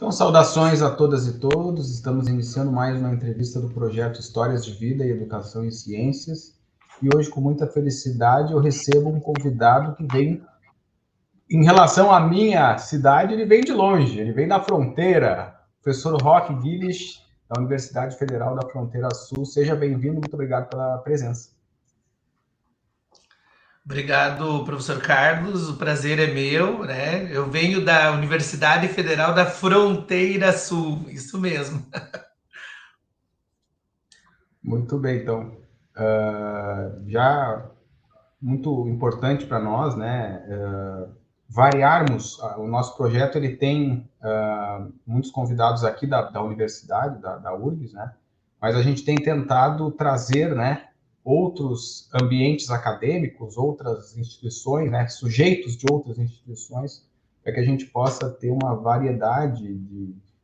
Então, saudações a todas e todos. Estamos iniciando mais uma entrevista do projeto Histórias de Vida e Educação em Ciências. E hoje, com muita felicidade, eu recebo um convidado que vem, em relação à minha cidade, ele vem de longe, ele vem da fronteira. Professor Roque Guilherme, da Universidade Federal da Fronteira Sul. Seja bem-vindo, muito obrigado pela presença. Obrigado, professor Carlos, o prazer é meu, né? Eu venho da Universidade Federal da Fronteira Sul, isso mesmo. Muito bem, então, já muito importante para nós, né, variarmos. O nosso projeto ele tem muitos convidados aqui da universidade, da URGS, né, mas a gente tem tentado trazer, né, outros ambientes acadêmicos, outras instituições, né, sujeitos de outras instituições, para que a gente possa ter uma variedade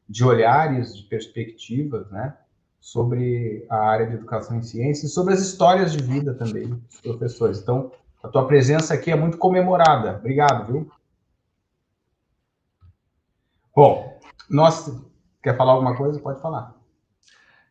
de olhares, de perspectivas, né, sobre a área de educação em ciências e sobre as histórias de vida também dos professores. Então, a tua presença aqui é muito comemorada. Obrigado, viu? Bom, quer falar alguma coisa? Pode falar.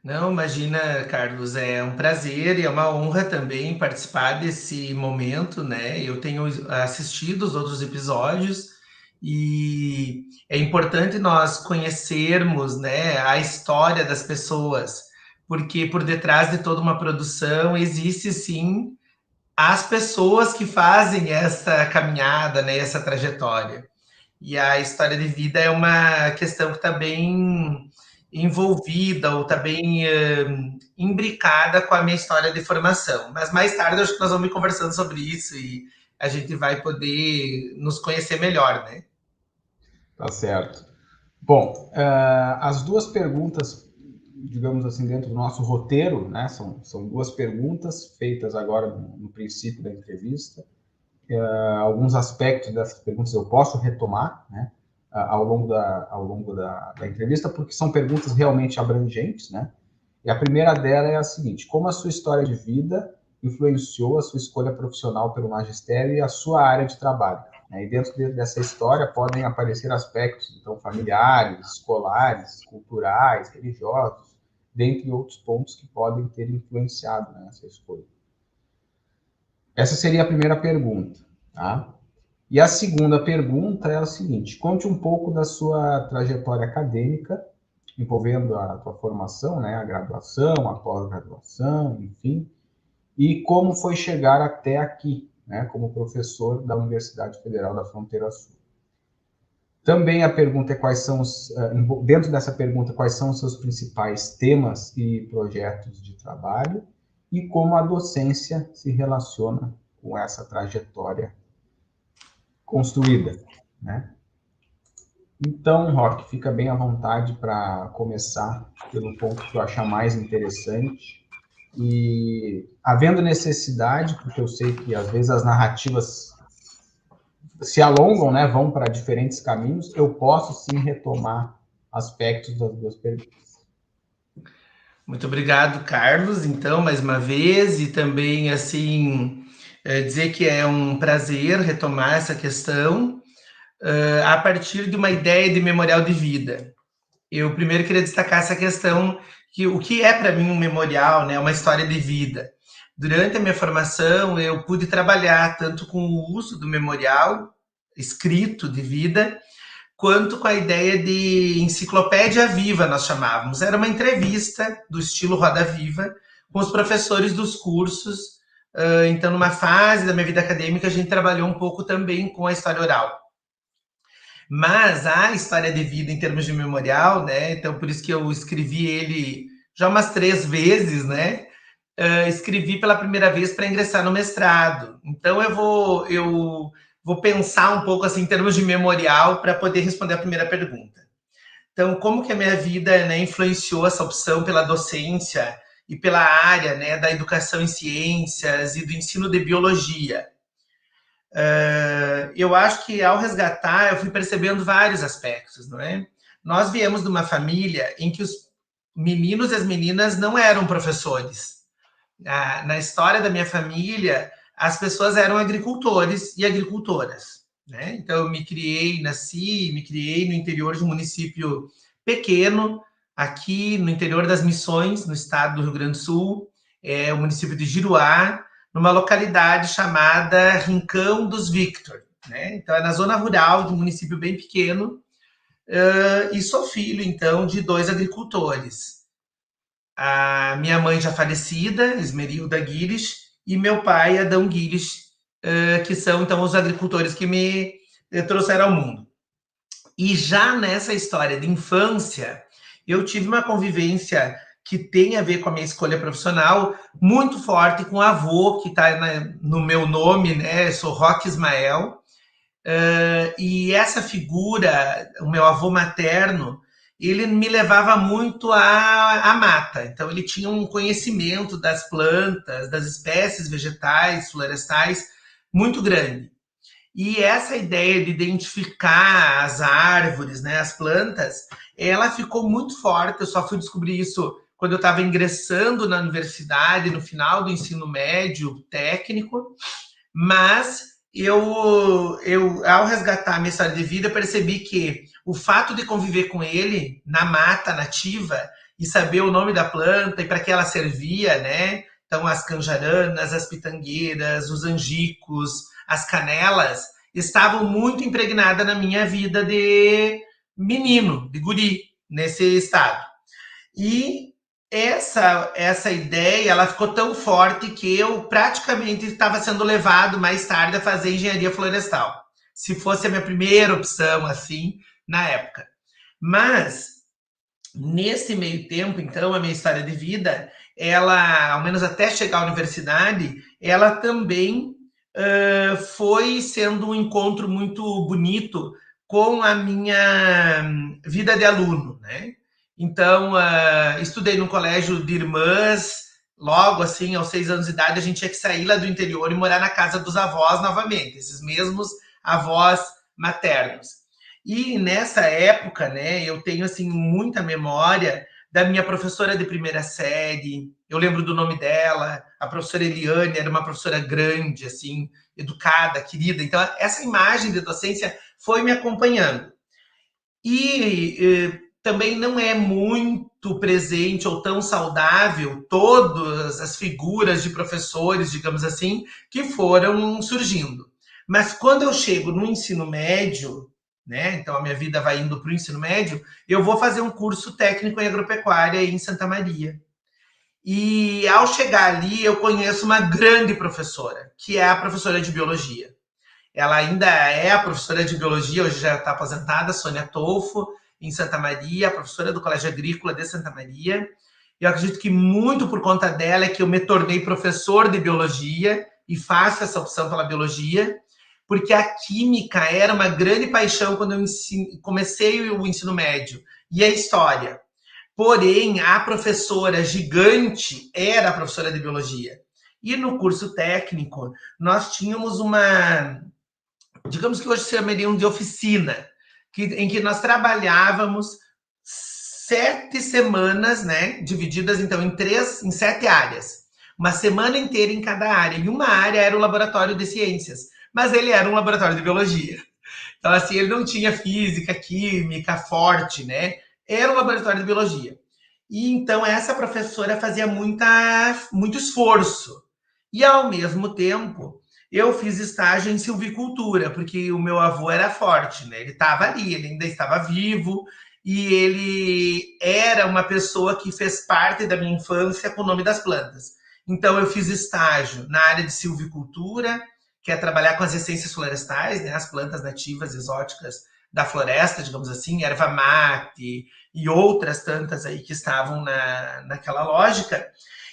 Não, imagina, Carlos, é um prazer e é uma honra também participar desse momento, né? Eu tenho assistido os outros episódios e é importante nós conhecermos, né, a história das pessoas, porque por detrás de toda uma produção existe sim as pessoas que fazem essa caminhada, né, essa trajetória. E a história de vida é uma questão que está bem envolvida ou está bem imbricada com a minha história de formação. Mas mais tarde acho que nós vamos ir conversando sobre isso e a gente vai poder nos conhecer melhor, né? Tá certo. Bom, as duas perguntas, digamos assim, dentro do nosso roteiro, né, são duas perguntas feitas agora no princípio da entrevista. Alguns aspectos dessas perguntas eu posso retomar, né, ao longo da entrevista, porque são perguntas realmente abrangentes, né? E a primeira dela é a seguinte: como a sua história de vida influenciou a sua escolha profissional pelo magistério e a sua área de trabalho? E dentro dessa história podem aparecer aspectos, então, familiares, escolares, culturais, religiosos, dentre outros pontos que podem ter influenciado nessa escolha. Essa seria a primeira pergunta, tá? E a segunda pergunta é a seguinte: conte um pouco da sua trajetória acadêmica, envolvendo a tua formação, né, a graduação, a pós-graduação, enfim, e como foi chegar até aqui, né, como professor da Universidade Federal da Fronteira Sul. Também a pergunta é dentro dessa pergunta, quais são os seus principais temas e projetos de trabalho e como a docência se relaciona com essa trajetória construída, né? Então, Roque, fica bem à vontade para começar pelo ponto que eu achar mais interessante. E, havendo necessidade, porque eu sei que às vezes as narrativas se alongam, né, vão para diferentes caminhos, eu posso sim retomar aspectos das duas perguntas. Muito obrigado, Carlos, então, mais uma vez, e também, assim, dizer que é um prazer retomar essa questão a partir de uma ideia de memorial de vida. Eu primeiro queria destacar essa questão, que o que é para mim um memorial, né, uma história de vida. Durante a minha formação, eu pude trabalhar tanto com o uso do memorial escrito de vida, quanto com a ideia de enciclopédia viva, nós chamávamos. Era uma entrevista do estilo Roda Viva com os professores dos cursos. Então, numa fase da minha vida acadêmica, a gente trabalhou um pouco também com a história oral. Mas a história de vida em termos de memorial, né? Então, por isso que eu escrevi ele já umas 3 vezes, né? Escrevi pela primeira vez para ingressar no mestrado. Então, eu vou pensar um pouco assim em termos de memorial para poder responder a primeira pergunta. Então, como que a minha vida, né, influenciou essa opção pela docência e pela área, né, da educação em ciências e do ensino de biologia? Eu acho que ao resgatar, eu fui percebendo vários aspectos, não é? Nós viemos de uma família em que os meninos e as meninas não eram professores. Na história da minha família, as pessoas eram agricultores e agricultoras. né? Então, eu me criei no interior de um município pequeno, aqui no interior das Missões, no estado do Rio Grande do Sul, é o município de Giruá, numa localidade chamada Rincão dos Victor, né? Então, é na zona rural de um município bem pequeno, e sou filho, então, de 2 agricultores. A minha mãe já falecida, Esmerilda Guires, e meu pai, Adão Guires, que são, então, os agricultores que me trouxeram ao mundo. E já nessa história de infância, eu tive uma convivência que tem a ver com a minha escolha profissional muito forte com o avô, que está no meu nome, né? Eu sou Roque Ismael. E essa figura, o meu avô materno, ele me levava muito à mata. Então, ele tinha um conhecimento das plantas, das espécies vegetais, florestais, muito grande. E essa ideia de identificar as árvores, né, as plantas, ela ficou muito forte. Eu só fui descobrir isso quando eu estava ingressando na universidade, no final do ensino médio técnico. Mas ao resgatar a minha história de vida, percebi que o fato de conviver com ele na mata nativa e saber o nome da planta e para que ela servia, né? Então, as canjaranas, as pitangueiras, os angicos, as canelas, estavam muito impregnadas na minha vida de menino, de guri, nesse estado. E essa ideia, ela ficou tão forte que eu praticamente estava sendo levado mais tarde a fazer engenharia florestal. Se fosse a minha primeira opção, assim, na época. Mas, nesse meio tempo, então, a minha história de vida, ela, ao menos até chegar à universidade, ela também foi sendo um encontro muito bonito com a minha vida de aluno, né? Então, estudei num colégio de irmãs, logo assim, aos 6 anos de idade, a gente tinha que sair lá do interior e morar na casa dos avós novamente, esses mesmos avós maternos. E nessa época, né, eu tenho assim muita memória da minha professora de primeira série. Eu lembro do nome dela, a professora Eliane, era uma professora grande, assim, educada, querida. Então, essa imagem de docência foi me acompanhando. E também não é muito presente ou tão saudável todas as figuras de professores, digamos assim, que foram surgindo. Mas quando eu chego no ensino médio, né, então a minha vida vai indo para o ensino médio, eu vou fazer um curso técnico em agropecuária em Santa Maria. E ao chegar ali, eu conheço uma grande professora, que é a professora de biologia. Ela ainda é a professora de biologia, hoje já está aposentada, Sônia Tolfo, em Santa Maria, professora do Colégio Agrícola de Santa Maria. Eu acredito que muito por conta dela é que eu me tornei professor de biologia e faço essa opção pela biologia, porque a química era uma grande paixão quando eu comecei o ensino médio, e a história. Porém, a professora gigante era a professora de biologia. E no curso técnico, nós tínhamos uma, digamos que hoje se chamariam de oficina, em que nós trabalhávamos 7 semanas, né, divididas então em 7 áreas. Uma semana inteira em cada área. E uma área era o laboratório de ciências, mas ele era um laboratório de biologia. Então, assim, ele não tinha física, química forte, né? Era um laboratório de biologia. E então essa professora fazia muito esforço. E ao mesmo tempo, eu fiz estágio em silvicultura, porque o meu avô era forte, né? Ele estava ali, ele ainda estava vivo, e ele era uma pessoa que fez parte da minha infância com o nome das plantas. Então, eu fiz estágio na área de silvicultura, que é trabalhar com as essências florestais, né? As plantas nativas exóticas da floresta, digamos assim, erva mate e outras tantas aí que estavam naquela lógica.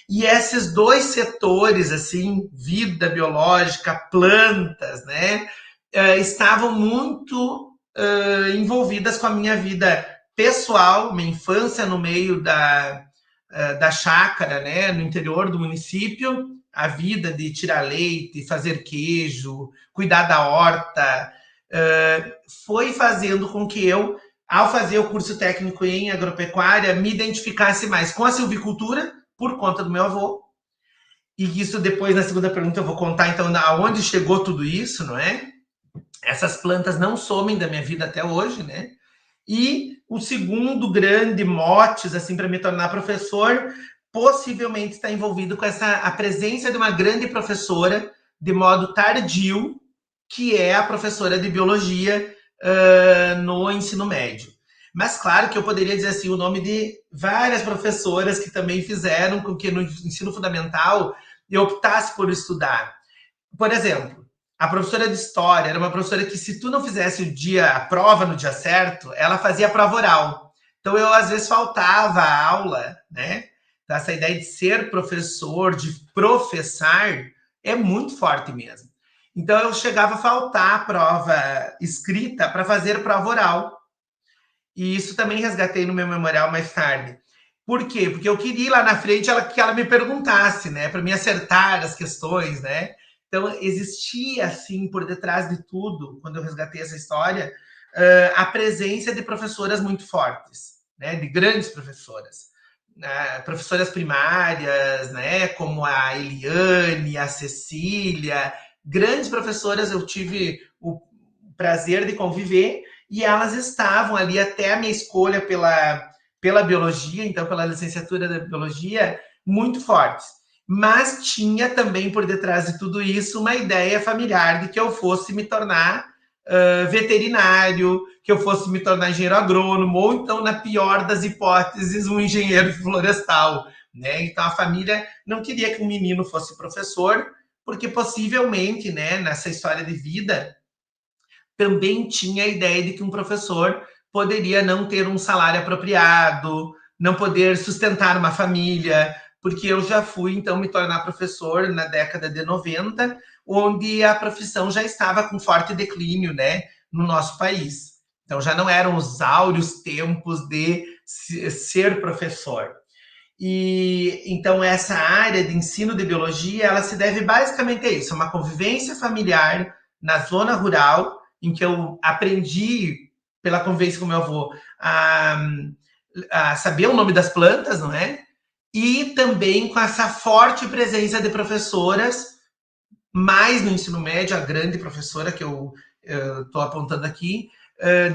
E esses 2 setores, assim, vida biológica, plantas, né, estavam muito envolvidas com a minha vida pessoal, minha infância no meio da chácara, né, no interior do município, a vida de tirar leite, fazer queijo, cuidar da horta, foi fazendo com que eu, ao fazer o curso técnico em agropecuária, me identificasse mais com a silvicultura, por conta do meu avô. E isso depois, na segunda pergunta, eu vou contar, então, aonde chegou tudo isso, não é? Essas plantas não somem da minha vida até hoje, né? E o segundo grande motes assim para me tornar professor possivelmente está envolvido com a presença de uma grande professora de modo tardio, que é a professora de biologia no ensino médio. Mas claro que eu poderia dizer assim o nome de várias professoras que também fizeram com que no ensino fundamental eu optasse por estudar. Por exemplo, a professora de história era uma professora que, se tu não fizesse a prova no dia certo, ela fazia a prova oral. Então eu às vezes faltava a aula, né? Então, essa ideia de ser professor, de professar, é muito forte mesmo. Então eu chegava a faltar a prova escrita para fazer a prova oral. E isso também resgatei no meu memorial mais tarde. Por quê? Porque eu queria ir lá na frente que ela me perguntasse, né? Para me acertar as questões, né? Então, existia, assim, por detrás de tudo, quando eu resgatei essa história, a presença de professoras muito fortes, né? De grandes professoras. Professoras primárias, né? Como a Eliane, a Cecília. Grandes professoras eu tive o prazer de conviver e elas estavam ali até a minha escolha pela biologia, então pela licenciatura da biologia, muito fortes. Mas tinha também por detrás de tudo isso uma ideia familiar de que eu fosse me tornar veterinário, que eu fosse me tornar engenheiro agrônomo, ou então, na pior das hipóteses, um engenheiro florestal. Né? Então a família não queria que um menino fosse professor, porque possivelmente, né, nessa história de vida, também tinha a ideia de que um professor poderia não ter um salário apropriado, não poder sustentar uma família, porque eu já fui, então, me tornar professor na década de 90, onde a profissão já estava com forte declínio, né, no nosso país. Então, já não eram os áureos tempos de ser professor. E então essa área de ensino de biologia, ela se deve basicamente a isso, a uma convivência familiar na zona rural, em que eu aprendi pela convivência com meu avô a saber o nome das plantas, não é? E também com essa forte presença de professoras, mais no ensino médio, a grande professora que eu estou apontando aqui,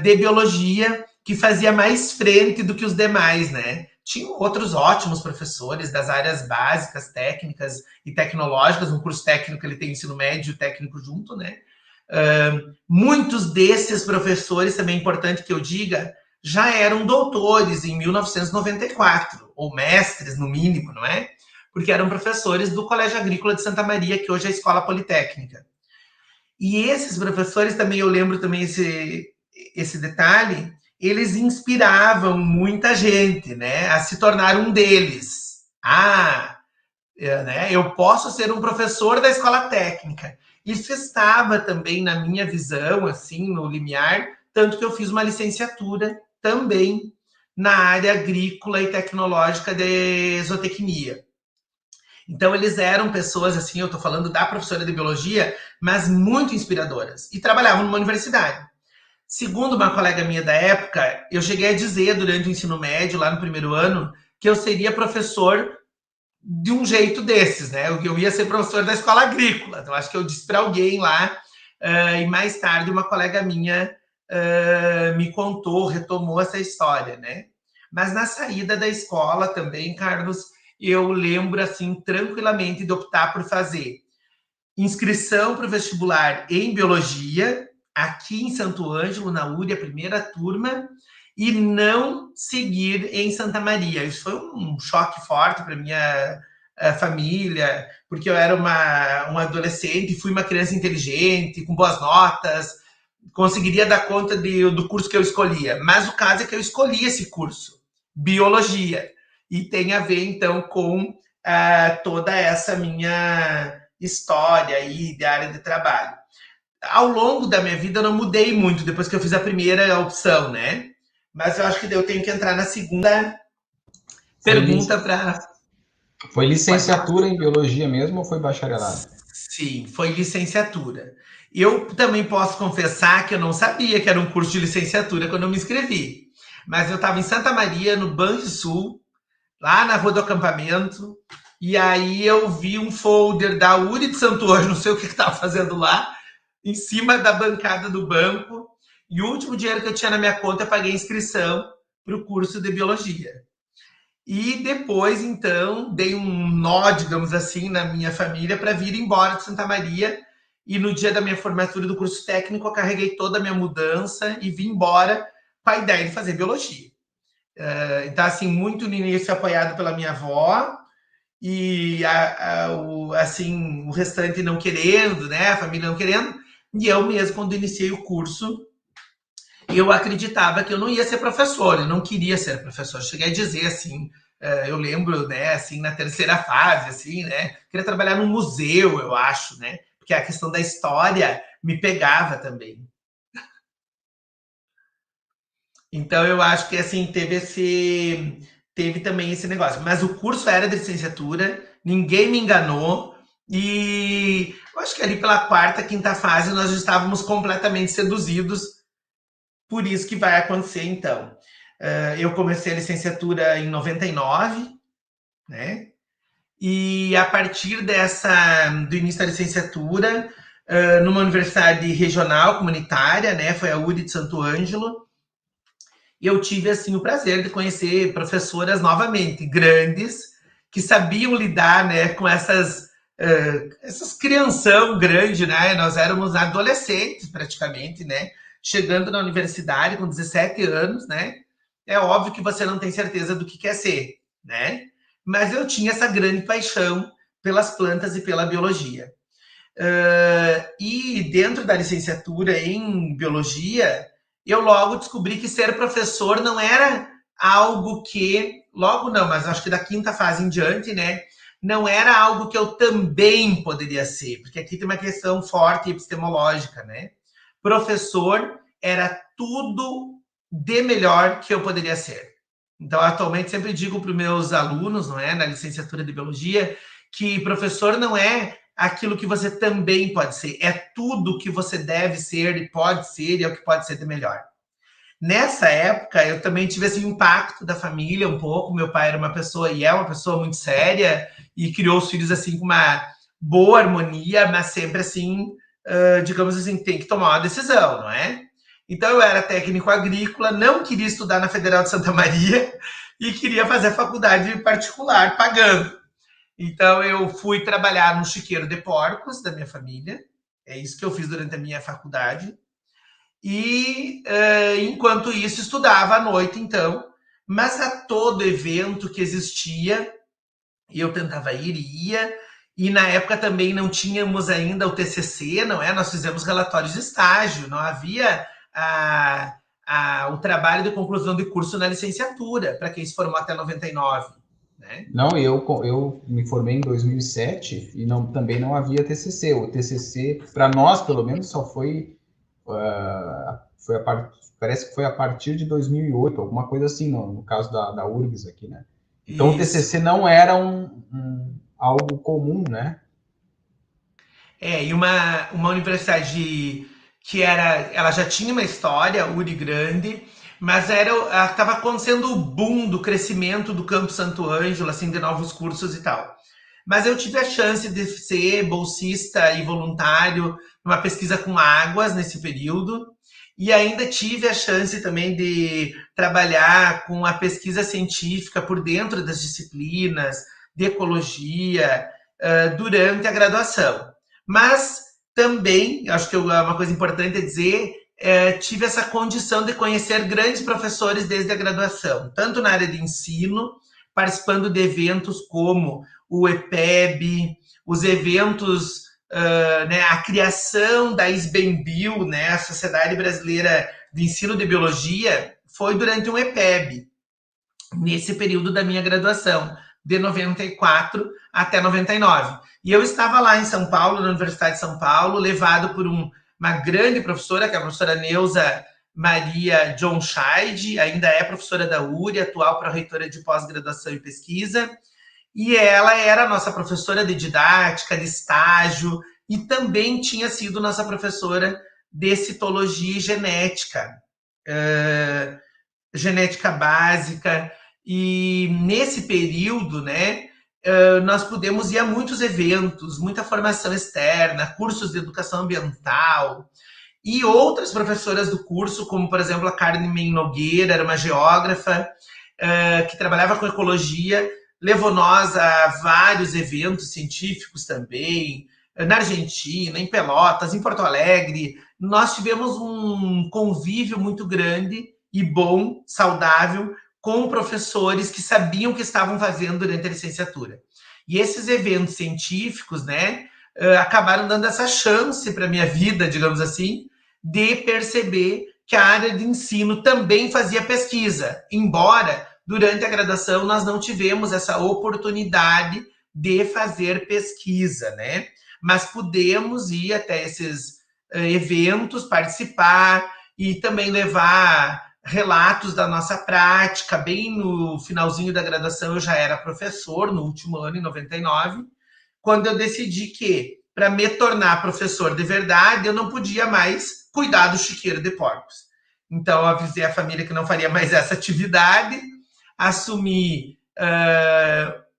de biologia, que fazia mais frente do que os demais, né? Tinham outros ótimos professores das áreas básicas, técnicas e tecnológicas. No curso técnico ele tem ensino médio e técnico junto, né? Muitos desses professores, também é importante que eu diga, já eram doutores em 1994, ou mestres, no mínimo, não é? Porque eram professores do Colégio Agrícola de Santa Maria, que hoje é a Escola Politécnica. E esses professores, também eu lembro também esse detalhe, eles inspiravam muita gente, né, a se tornar um deles. Né, eu posso ser um professor da escola técnica. Isso estava também na minha visão, assim, no limiar, tanto que eu fiz uma licenciatura também na área agrícola e tecnológica de zootecnia. Então, eles eram pessoas, assim, eu estou falando da professora de biologia, mas muito inspiradoras. E trabalhavam numa universidade. Segundo uma colega minha da época, eu cheguei a dizer durante o ensino médio, lá no primeiro ano, que eu seria professor de um jeito desses, né? Eu ia ser professor da escola agrícola. Então, acho que eu disse para alguém lá, e mais tarde uma colega minha me contou, retomou essa história, né? Mas na saída da escola também, Carlos, eu lembro, assim, tranquilamente de optar por fazer inscrição para o vestibular em biologia, aqui em Santo Ângelo, na URI, a primeira turma, e não seguir em Santa Maria. Isso foi um choque forte para minha família, porque eu era um adolescente, fui uma criança inteligente, com boas notas, conseguiria dar conta do curso que eu escolhia. Mas o caso é que eu escolhi esse curso, biologia, e tem a ver, então, com toda essa minha história aí de área de trabalho. Ao longo da minha vida eu não mudei muito depois que eu fiz a primeira opção, né? Mas eu acho que eu tenho que entrar na segunda pergunta para... Foi licenciatura em biologia mesmo ou foi bacharelado? Sim, foi licenciatura. Eu também posso confessar que eu não sabia que era um curso de licenciatura quando eu me inscrevi. Mas eu estava em Santa Maria, no Banrisul, lá na Rua do Acampamento, e aí eu vi um folder da URI de Santo Ângelo, não sei o que estava fazendo lá, em cima da bancada do banco, e o último dinheiro que eu tinha na minha conta eu paguei a inscrição para o curso de biologia. E depois, então, dei um nó, digamos assim, na minha família para vir embora de Santa Maria. E no dia da minha formatura do curso técnico, eu carreguei toda a minha mudança e vim embora com a ideia de fazer biologia. Então, assim, muito no início apoiado pela minha avó, e assim, o restante não querendo, né? A família não querendo. E eu mesmo, quando iniciei o curso, eu acreditava que eu não ia ser professor, eu não queria ser professor. Eu cheguei a dizer assim, eu lembro, né, assim, na terceira fase, assim, né, queria trabalhar num museu, eu acho, né, porque a questão da história me pegava também. Então eu acho que assim teve também esse negócio. Mas o curso era de licenciatura, ninguém me enganou. E eu acho que ali pela quarta, quinta fase nós já estávamos completamente seduzidos por isso que vai acontecer então. Eu comecei a licenciatura em 99, né? E a partir do início da licenciatura, numa universidade regional, comunitária, né? Foi a URI de Santo Ângelo. E eu tive assim o prazer de conhecer professoras novamente grandes que sabiam lidar, né, com essas crianção grande, né? Nós éramos adolescentes praticamente, né? Chegando na universidade com 17 anos, né? É óbvio que você não tem certeza do que quer ser, né? Mas eu tinha essa grande paixão pelas plantas e pela biologia. E dentro da licenciatura em biologia, eu logo descobri que ser professor não era algo que, logo não, mas acho que da quinta fase em diante, né? Não era algo que eu também poderia ser, porque aqui tem uma questão forte epistemológica, né? Professor era tudo de melhor que eu poderia ser. Então, atualmente, sempre digo para os meus alunos, não é, na licenciatura de biologia, que professor não é aquilo que você também pode ser, é tudo que você deve ser e pode ser e é o que pode ser de melhor. Nessa época, eu também tive esse impacto da família um pouco. Meu pai era uma pessoa e é uma pessoa muito séria e criou os filhos assim com uma boa harmonia, mas sempre assim, digamos assim, tem que tomar uma decisão, não é? Então eu era técnico agrícola, não queria estudar na Federal de Santa Maria e queria fazer faculdade particular, pagando. Então eu fui trabalhar no chiqueiro de porcos da minha família. É isso que eu fiz durante a minha faculdade. E enquanto isso estudava à noite, então. Mas a todo evento que existia, eu tentava ir e ia. E na época também não tínhamos ainda o TCC, não é? Nós fizemos relatórios de estágio, não havia o trabalho de conclusão de curso na licenciatura, para quem se formou até 99. Né? Não, eu me formei em 2007 e não, também não havia TCC. O TCC, para nós, pelo menos, só foi, parece que foi a partir de 2008, alguma coisa assim, no caso da URGS aqui, né? Então, isso. O TCC não era algo comum, né? E uma universidade que ela já tinha uma história, URI grande, mas estava acontecendo o boom do crescimento do Campo Santo Ângelo, assim, de novos cursos e tal. Mas eu tive a chance de ser bolsista e voluntário numa pesquisa com águas nesse período, e ainda tive a chance também de trabalhar com a pesquisa científica por dentro das disciplinas de ecologia durante a graduação. Mas também, acho que uma coisa importante é dizer, tive essa condição de conhecer grandes professores desde a graduação, tanto na área de ensino, participando de eventos como o EPEB, os eventos, né, a criação da SBEMBio, né, a Sociedade Brasileira de Ensino de Biologia, foi durante um EPEB, nesse período da minha graduação, de 94 até 99. E eu estava lá em São Paulo, na Universidade de São Paulo, levado por uma grande professora, que é a professora Neuza Maria John Scheid, ainda é professora da URI, atual pró-reitora de pós-graduação e pesquisa, e ela era nossa professora de didática, de estágio, e também tinha sido nossa professora de citologia e genética, genética básica. E nesse período, né, nós pudemos ir a muitos eventos, muita formação externa, cursos de educação ambiental, e outras professoras do curso, como, por exemplo, a Carmen Nogueira, era uma geógrafa que trabalhava com ecologia, levou nós a vários eventos científicos também, na Argentina, em Pelotas, em Porto Alegre. Nós tivemos um convívio muito grande e bom, saudável, com professores que sabiam o que estavam fazendo durante a licenciatura. E esses eventos científicos, né, acabaram dando essa chance para a minha vida, digamos assim, de perceber que a área de ensino também fazia pesquisa, embora durante a graduação nós não tivemos essa oportunidade de fazer pesquisa, né? Mas pudemos ir até esses eventos, participar e também levar relatos da nossa prática. Bem no finalzinho da graduação eu já era professor, no último ano, em 99, quando eu decidi que, para me tornar professor de verdade, eu não podia mais cuidar do chiqueiro de porcos. Então, eu avisei a família que não faria mais essa atividade, assumi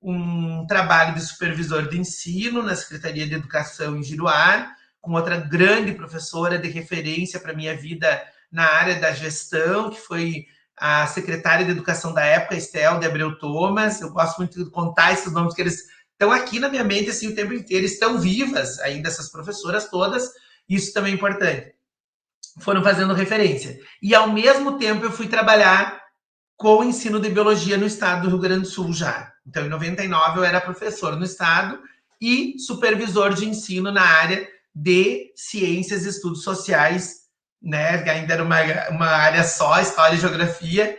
um trabalho de supervisor de ensino na Secretaria de Educação em Giruá, com outra grande professora de referência para a minha vida na área da gestão, que foi a secretária de Educação da época, Estel de Abreu Thomas. Eu gosto muito de contar esses nomes, que eles estão aqui na minha mente assim, o tempo inteiro, estão vivas ainda essas professoras todas, isso também é importante. Foram fazendo referência. E, ao mesmo tempo, eu fui trabalhar com o ensino de biologia no estado do Rio Grande do Sul já. Então, em 99, eu era professor no estado e supervisor de ensino na área de ciências e estudos sociais, né? Ainda era uma área só, história e geografia,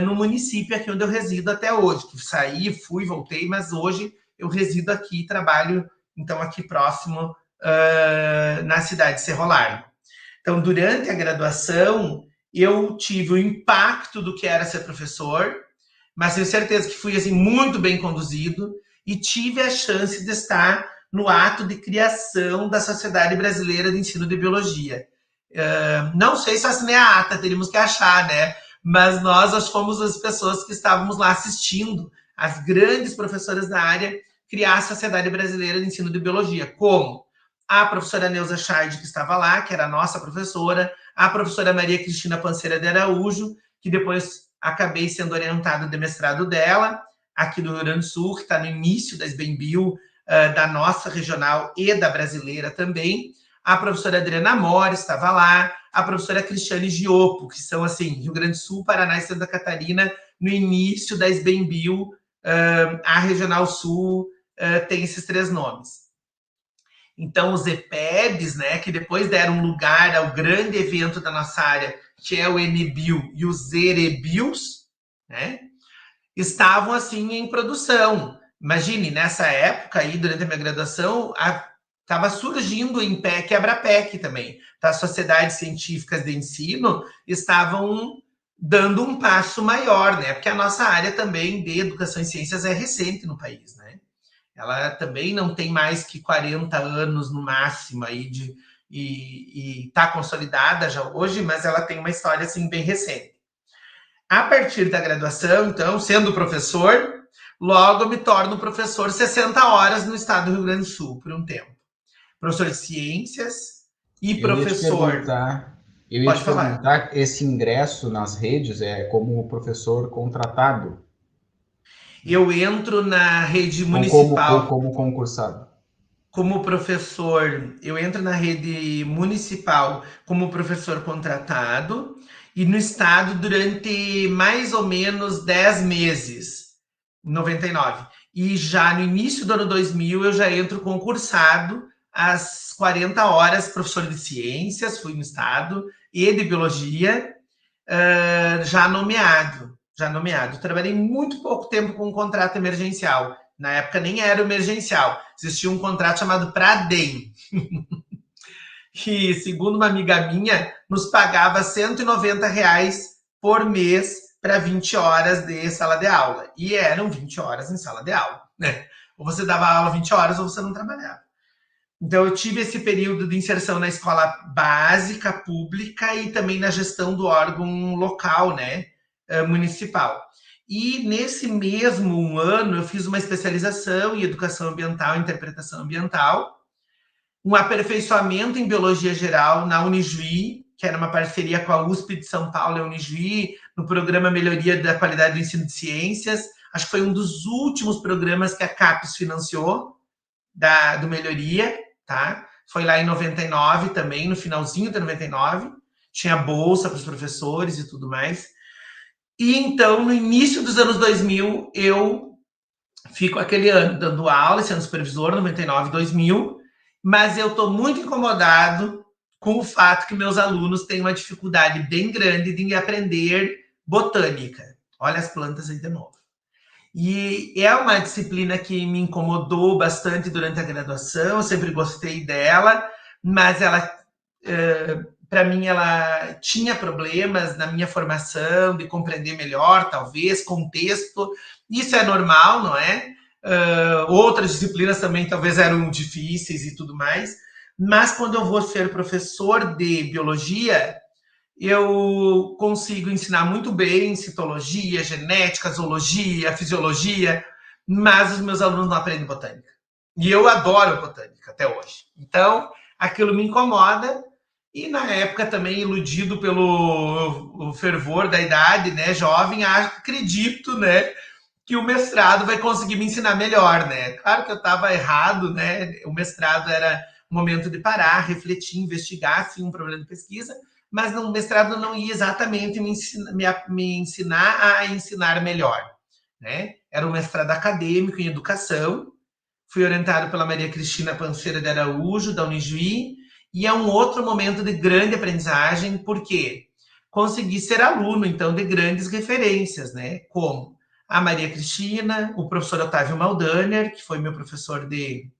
no município aqui onde eu resido até hoje. Que saí, fui, voltei, mas hoje eu resido aqui e trabalho, então, aqui próximo, na cidade de Cerro Largo. Então, durante a graduação, eu tive o impacto do que era ser professor, mas tenho certeza que fui assim, muito bem conduzido e tive a chance de estar no ato de criação da Sociedade Brasileira de Ensino de Biologia. Não sei se assinei a ata, teríamos que achar, né? Mas nós fomos as pessoas que estávamos lá assistindo as grandes professoras da área criar a Sociedade Brasileira de Ensino de Biologia. Como? A professora Neuza Scheid, que estava lá, que era a nossa professora, a professora Maria Cristina Panceira de Araújo, que depois acabei sendo orientado de mestrado dela, aqui do Rio Grande do Sul, que está no início da SBEMBio, da nossa regional e da brasileira também. A professora Adriana Mora estava lá, a professora Cristiane Giopo, que são, assim, Rio Grande do Sul, Paraná e Santa Catarina, no início da SBEMBio, a Regional Sul tem esses 3 nomes. Então, os EPEBs, né, que depois deram lugar ao grande evento da nossa área, que é o NBio e os EREBIOS, né, estavam, assim, em produção. Imagine, nessa época aí, durante a minha graduação, estava surgindo em quebra-PEC também. Então, as sociedades científicas de ensino estavam dando um passo maior, né, porque a nossa área também de educação e ciências é recente no país, né. Ela também não tem mais que 40 anos no máximo aí e está consolidada já hoje, mas ela tem uma história assim bem recente. A partir da graduação, então, sendo professor, logo me torno professor 60 horas no estado do Rio Grande do Sul, por um tempo. Professor de ciências e professor... Eu ia te perguntar, esse ingresso nas redes é como professor contratado? Eu entro na rede municipal. Ou como concursado? Como professor, eu entro na rede municipal como professor contratado e no estado durante mais ou menos 10 meses, 99. E já no início do ano 2000 eu já entro concursado às 40 horas, professor de ciências, fui no estado, e de biologia, já nomeado. Trabalhei muito pouco tempo com um contrato emergencial. Na época nem era emergencial. Existia um contrato chamado Pradem, que, segundo uma amiga minha, nos pagava R$190 por mês para 20 horas de sala de aula. E eram 20 horas em sala de aula, né? Ou você dava aula 20 horas ou você não trabalhava. Então, eu tive esse período de inserção na escola básica, pública e também na gestão do órgão local, né, municipal. E nesse mesmo ano eu fiz uma especialização em educação ambiental e interpretação ambiental, um aperfeiçoamento em biologia geral na Unijuí, que era uma parceria com a USP de São Paulo e a Unijuí, no programa Melhoria da Qualidade do Ensino de Ciências. Acho que foi um dos últimos programas que a CAPES financiou, do Melhoria, tá? Foi lá em 99 também, no finalzinho de 99. Tinha bolsa para os professores e tudo mais. E então, no início dos anos 2000, eu fico aquele ano dando aula, sendo supervisor, 99, 2000, mas eu estou muito incomodado com o fato que meus alunos têm uma dificuldade bem grande de aprender botânica. Olha as plantas aí de novo. E é uma disciplina que me incomodou bastante durante a graduação, eu sempre gostei dela, mas ela, para mim, ela tinha problemas na minha formação, de compreender melhor, talvez, contexto. Isso é normal, não é? Outras disciplinas também talvez eram difíceis e tudo mais, mas quando eu vou ser professor de biologia, eu consigo ensinar muito bem citologia, genética, zoologia, fisiologia, mas os meus alunos não aprendem botânica. E eu adoro botânica até hoje. Então, aquilo me incomoda. E na época também, iludido pelo fervor da idade, né, jovem, acredito, né, que o mestrado vai conseguir me ensinar melhor, né? Claro que eu estava errado, né? O mestrado era um momento de parar, refletir, investigar, sim, um problema de pesquisa, mas o mestrado não ia exatamente me ensinar a ensinar melhor, né? Era um mestrado acadêmico em educação, fui orientado pela Maria Cristina Panceira de Araújo, da Unijuí, e é um outro momento de grande aprendizagem, porque consegui ser aluno, então, de grandes referências, né? Como a Maria Cristina, o professor Otávio Maldaner, que foi meu professor de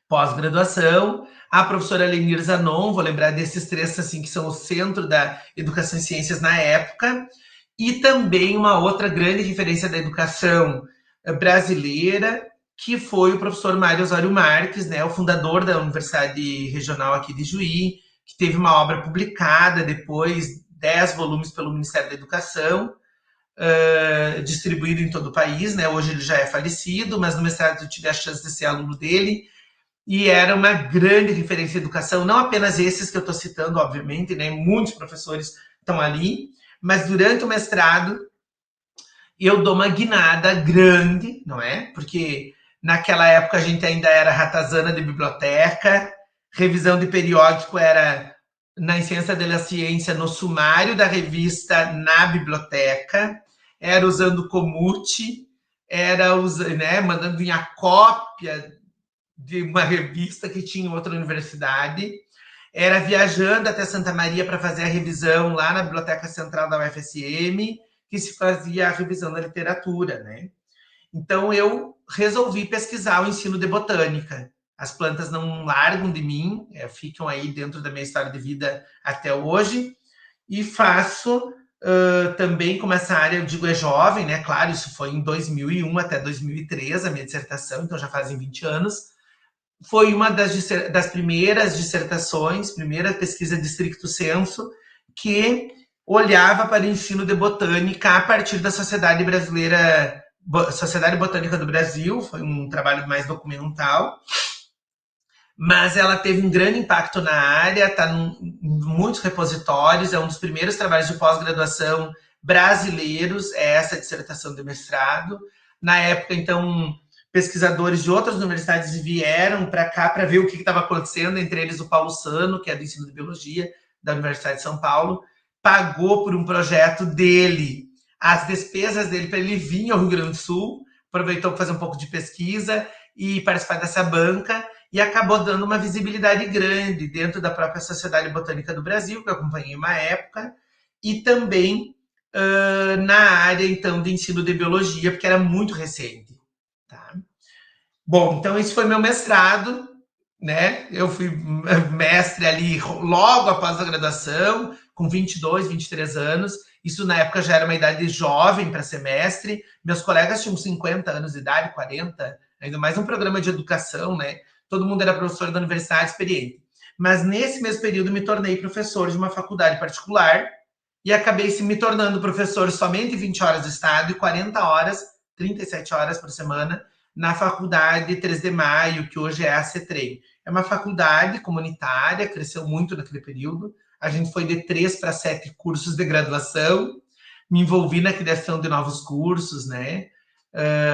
pós-graduação, a professora Lenir Zanon, vou lembrar desses três assim, que são o centro da educação e ciências na época, e também uma outra grande referência da educação brasileira, que foi o professor Mário Osório Marques, né, o fundador da Universidade Regional aqui de Juí, que teve uma obra publicada depois, 10 volumes pelo Ministério da Educação, distribuído em todo o país, né? Hoje ele já é falecido, mas no mestrado eu tive a chance de ser aluno dele, e era uma grande referência de educação, não apenas esses que eu estou citando, obviamente, né? Muitos professores estão ali, mas durante o mestrado eu dou uma guinada grande, não é? Porque naquela época a gente ainda era ratazana de biblioteca, revisão de periódico era na Ciência da Ciência, no sumário da revista na biblioteca, era usando Comute, era né, mandando em a cópia de uma revista que tinha em outra universidade, era viajando até Santa Maria para fazer a revisão lá na Biblioteca Central da UFSM, que se fazia a revisão da literatura, né? Então, eu resolvi pesquisar o ensino de botânica. As plantas não largam de mim, ficam aí dentro da minha história de vida até hoje, e faço também, como essa área, eu digo, é jovem, né? Claro, isso foi em 2001 até 2003, a minha dissertação, então já fazem 20 anos. Foi uma das primeiras dissertações, primeira pesquisa de stricto sensu, que olhava para o ensino de botânica a partir da Sociedade Brasileira, Sociedade Botânica do Brasil, foi um trabalho mais documental, mas ela teve um grande impacto na área, está em muitos repositórios, é um dos primeiros trabalhos de pós-graduação brasileiros, é essa dissertação de mestrado. Na época, então, pesquisadores de outras universidades vieram para cá para ver o que estava acontecendo, entre eles o Paulo Sano, que é do ensino de biologia da Universidade de São Paulo, pagou por um projeto dele as despesas dele para ele vir ao Rio Grande do Sul, aproveitou para fazer um pouco de pesquisa e participar dessa banca, e acabou dando uma visibilidade grande dentro da própria Sociedade Botânica do Brasil, que eu acompanhei uma época, e também na área, então, de ensino de biologia, porque era muito recente. Tá? Bom, então esse foi meu mestrado, né? Eu fui mestre ali logo após a graduação, com 22, 23 anos. Isso na época já era uma idade jovem para ser mestre. Meus colegas tinham 50 anos de idade, 40, ainda mais um programa de educação, né? Todo mundo era professor da universidade, experiente. Mas nesse mesmo período me tornei professor de uma faculdade particular e acabei me tornando professor somente 20 horas do estado e 40 horas, 37 horas por semana, na faculdade 3 de Maio, que hoje é a CETREM. É uma faculdade comunitária, cresceu muito naquele período. A gente foi de 3 para 7 cursos de graduação, me envolvi na criação de novos cursos, né?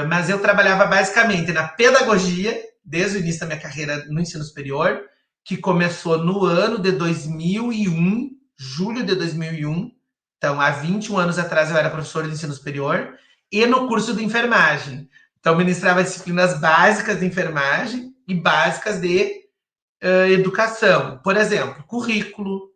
Mas eu trabalhava basicamente na pedagogia, desde o início da minha carreira no ensino superior, que começou no ano de 2001, julho de 2001. Então, há 21 anos atrás eu era professor de ensino superior, e no curso de enfermagem. Então, ministrava disciplinas básicas de enfermagem e básicas de educação. Por exemplo, currículo,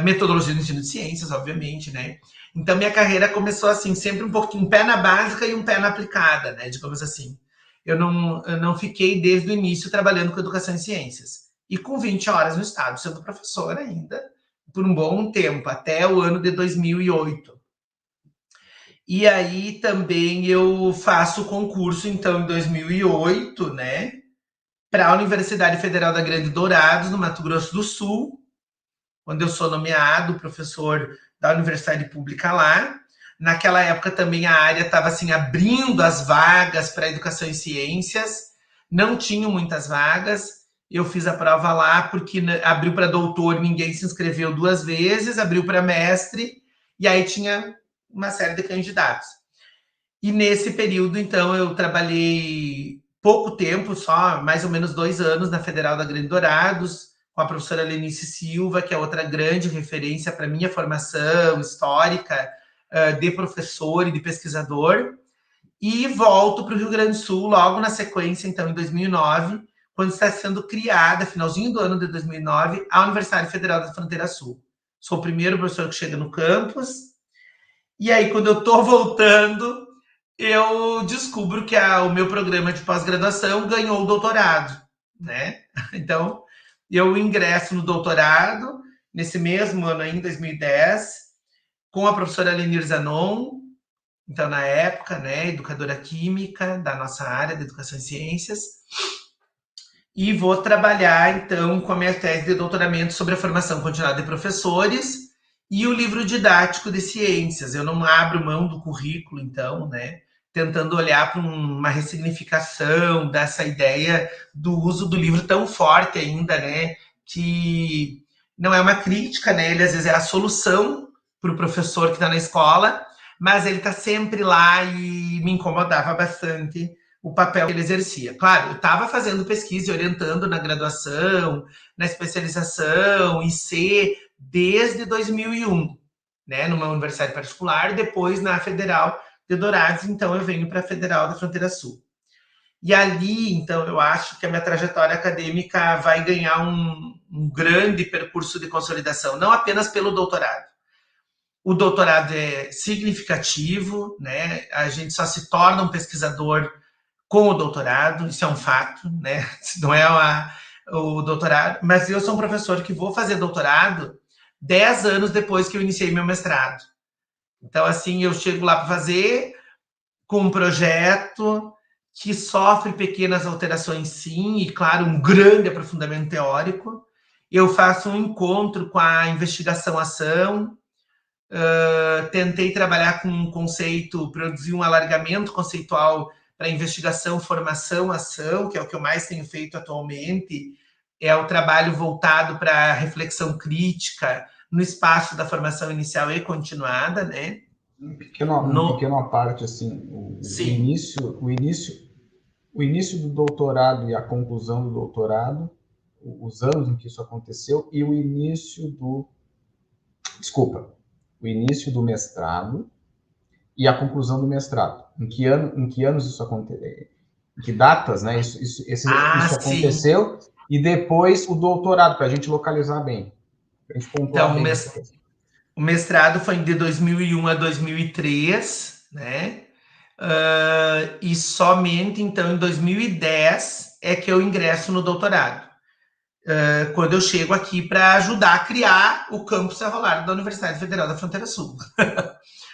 metodologia do ensino de ciências, obviamente, né? Então, minha carreira começou assim, sempre um pouquinho, um pé na básica e um pé na aplicada, né? Digamos assim. Eu não fiquei desde o início trabalhando com educação e ciências. E com 20 horas no estado, sendo professor ainda, por um bom tempo, até o ano de 2008. E aí também eu faço concurso, então, em 2008, né? Para a Universidade Federal da Grande Dourados, no Mato Grosso do Sul, onde eu sou nomeado professor da Universidade Pública lá. Naquela época também a área estava assim, abrindo as vagas para educação e ciências, não tinham muitas vagas. Eu fiz a prova lá porque abriu para doutor, ninguém se inscreveu 2 vezes, abriu para mestre, e aí tinha uma série de candidatos. E nesse período, então, eu trabalhei pouco tempo, só mais ou menos 2 anos na Federal da Grande Dourados, com a professora Lenice Silva, que é outra grande referência para minha formação histórica de professor e de pesquisador, e volto para o Rio Grande do Sul logo na sequência, então, em 2009, quando está sendo criada, finalzinho do ano de 2009, a Universidade Federal da Fronteira Sul. Sou o primeiro professor que chega no campus, e aí, quando eu estou voltando, eu descubro que o meu programa de pós-graduação ganhou o doutorado, né? Então, eu ingresso no doutorado, nesse mesmo ano, em 2010, com a professora Lenir Zanon, então, na época, né, educadora química da nossa área de Educação e Ciências, e vou trabalhar, então, com a minha tese de doutoramento sobre a formação continuada de professores e o livro didático de ciências. Eu não abro mão do currículo, então, né, tentando olhar para uma ressignificação dessa ideia do uso do livro tão forte ainda, né, que não é uma crítica, né, ele às vezes é a solução para o professor que está na escola, mas ele está sempre lá e me incomodava bastante o papel que ele exercia. Claro, eu estava fazendo pesquisa e orientando na graduação, na especialização, IC, desde 2001, né, numa universidade particular, depois na Federal de Dourados, então eu venho para a Federal da Fronteira Sul. E ali, então, eu acho que a minha trajetória acadêmica vai ganhar um grande percurso de consolidação, não apenas pelo doutorado. O doutorado é significativo, né? A gente só se torna um pesquisador com o doutorado, isso é um fato, né? Não é o doutorado, mas eu sou um professor que vou fazer doutorado 10 anos depois que eu iniciei meu mestrado. Então, assim, eu chego lá para fazer com um projeto que sofre pequenas alterações, sim, e, claro, um grande aprofundamento teórico. Eu faço um encontro com a investigação-ação, tentei trabalhar com um conceito, produzir um alargamento conceitual para investigação, formação, ação, que é o que eu mais tenho feito atualmente, é o trabalho voltado para a reflexão crítica no espaço da formação inicial e continuada, né? Um pequeno à parte, assim, o início do doutorado e a conclusão do doutorado, os anos em que isso aconteceu, e o início do mestrado e a conclusão do mestrado. Em que anos isso aconteceu? Em que datas, né? Isso aconteceu, e depois o doutorado, para a gente localizar bem. Para a gente pontuar bem. O mestrado foi de 2001 a 2003, né? E somente, então, em 2010 é que eu ingresso no doutorado. Quando eu chego aqui para ajudar a criar o campus Cerro Largo da Universidade Federal da Fronteira Sul.